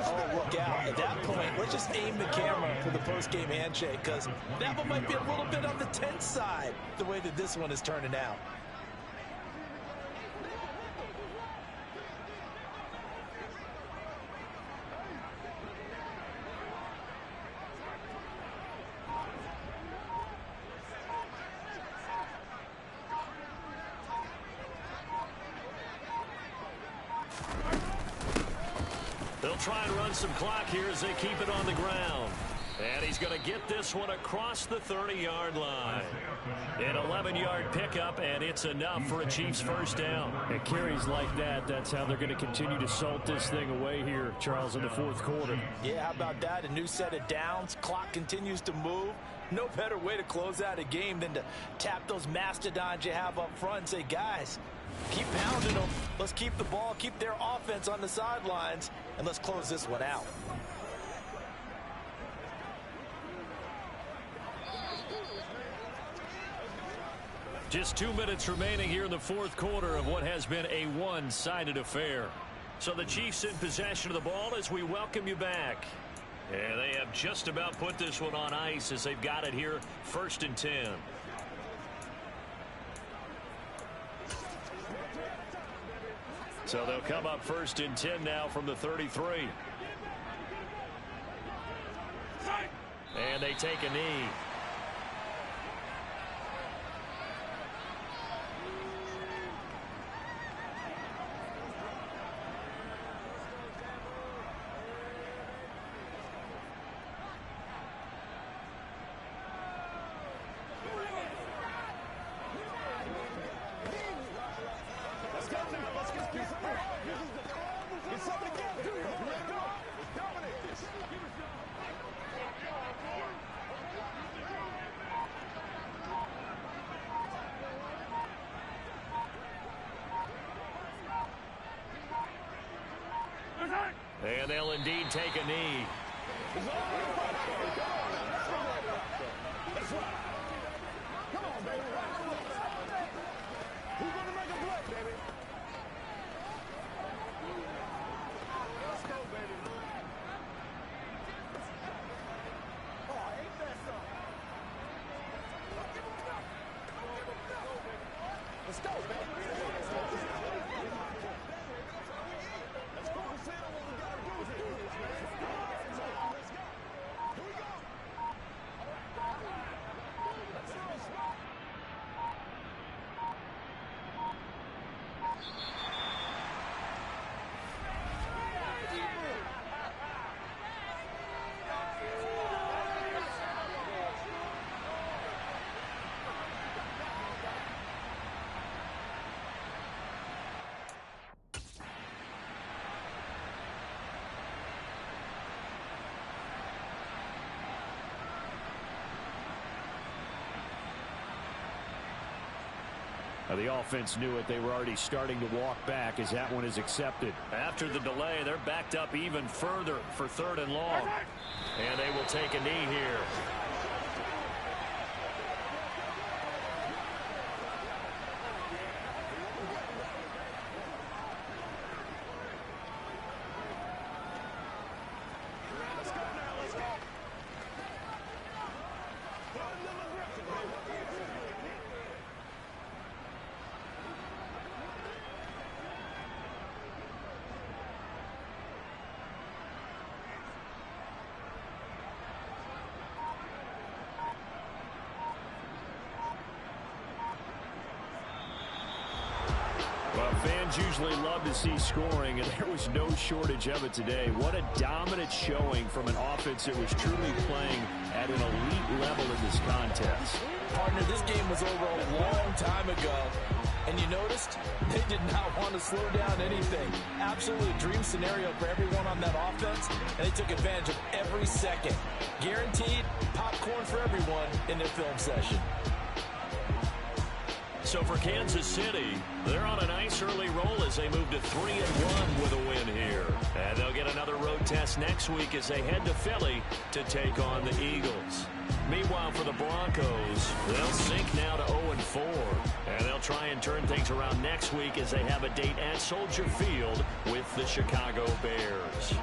Speaker 2: oh, look out. At that point, let's just aim the camera for the post-game handshake, because that one might be a little bit on the tense side, the way that this one is turning out.
Speaker 1: they'll try and run some clock here as they keep it on the ground. And he's going to get this one across the 30-yard line. An 11-yard pickup, and it's enough for a Chiefs first down.
Speaker 4: And carries like that, that's how they're going to continue to salt this thing away here, Charles, in the fourth quarter.
Speaker 2: Yeah, how about that? A new set of downs. Clock continues to move. No better way to close out a game than to tap those mastodons you have up front and say, guys, keep pounding them. Let's keep the ball, keep their offense on the sidelines, and let's close this one out.
Speaker 1: Just 2 minutes remaining here in the fourth quarter of what has been a one-sided affair. So the Chiefs in possession of the ball as we welcome you back. And they have just about put this one on ice as they've got it here, 1st and 10. So they'll come up 1st and 10 now from the 33. And they take a knee. And they'll indeed take a knee.
Speaker 6: Come on, baby. Who's going to make a play, baby? Let's go, baby. Oh, ain't that something? Let's go, baby. Let's focus in on what we got to do here. Let's go. Here we go. Let's go.
Speaker 4: The offense knew it. They were already starting to walk back as that one is accepted.
Speaker 1: After the delay, they're backed up even further for 3rd and long. And they will take a knee here.
Speaker 4: Well, fans usually love to see scoring, and there was no shortage of it today. What a dominant showing from an offense that was truly playing at an elite level in this contest.
Speaker 2: Partner, this game was over a long time ago, and you noticed they did not want to slow down anything. Absolutely a dream scenario for everyone on that offense, and they took advantage of every second. Guaranteed popcorn for everyone in their film session.
Speaker 1: So for Kansas City, they're on a nice early roll as they move to 3-1 with a win here. And they'll get another road test next week as they head to Philly to take on the Eagles. Meanwhile, for the Broncos, they'll sink now to 0-4. And they'll try and turn things around next week as they have a date at Soldier Field with the Chicago Bears.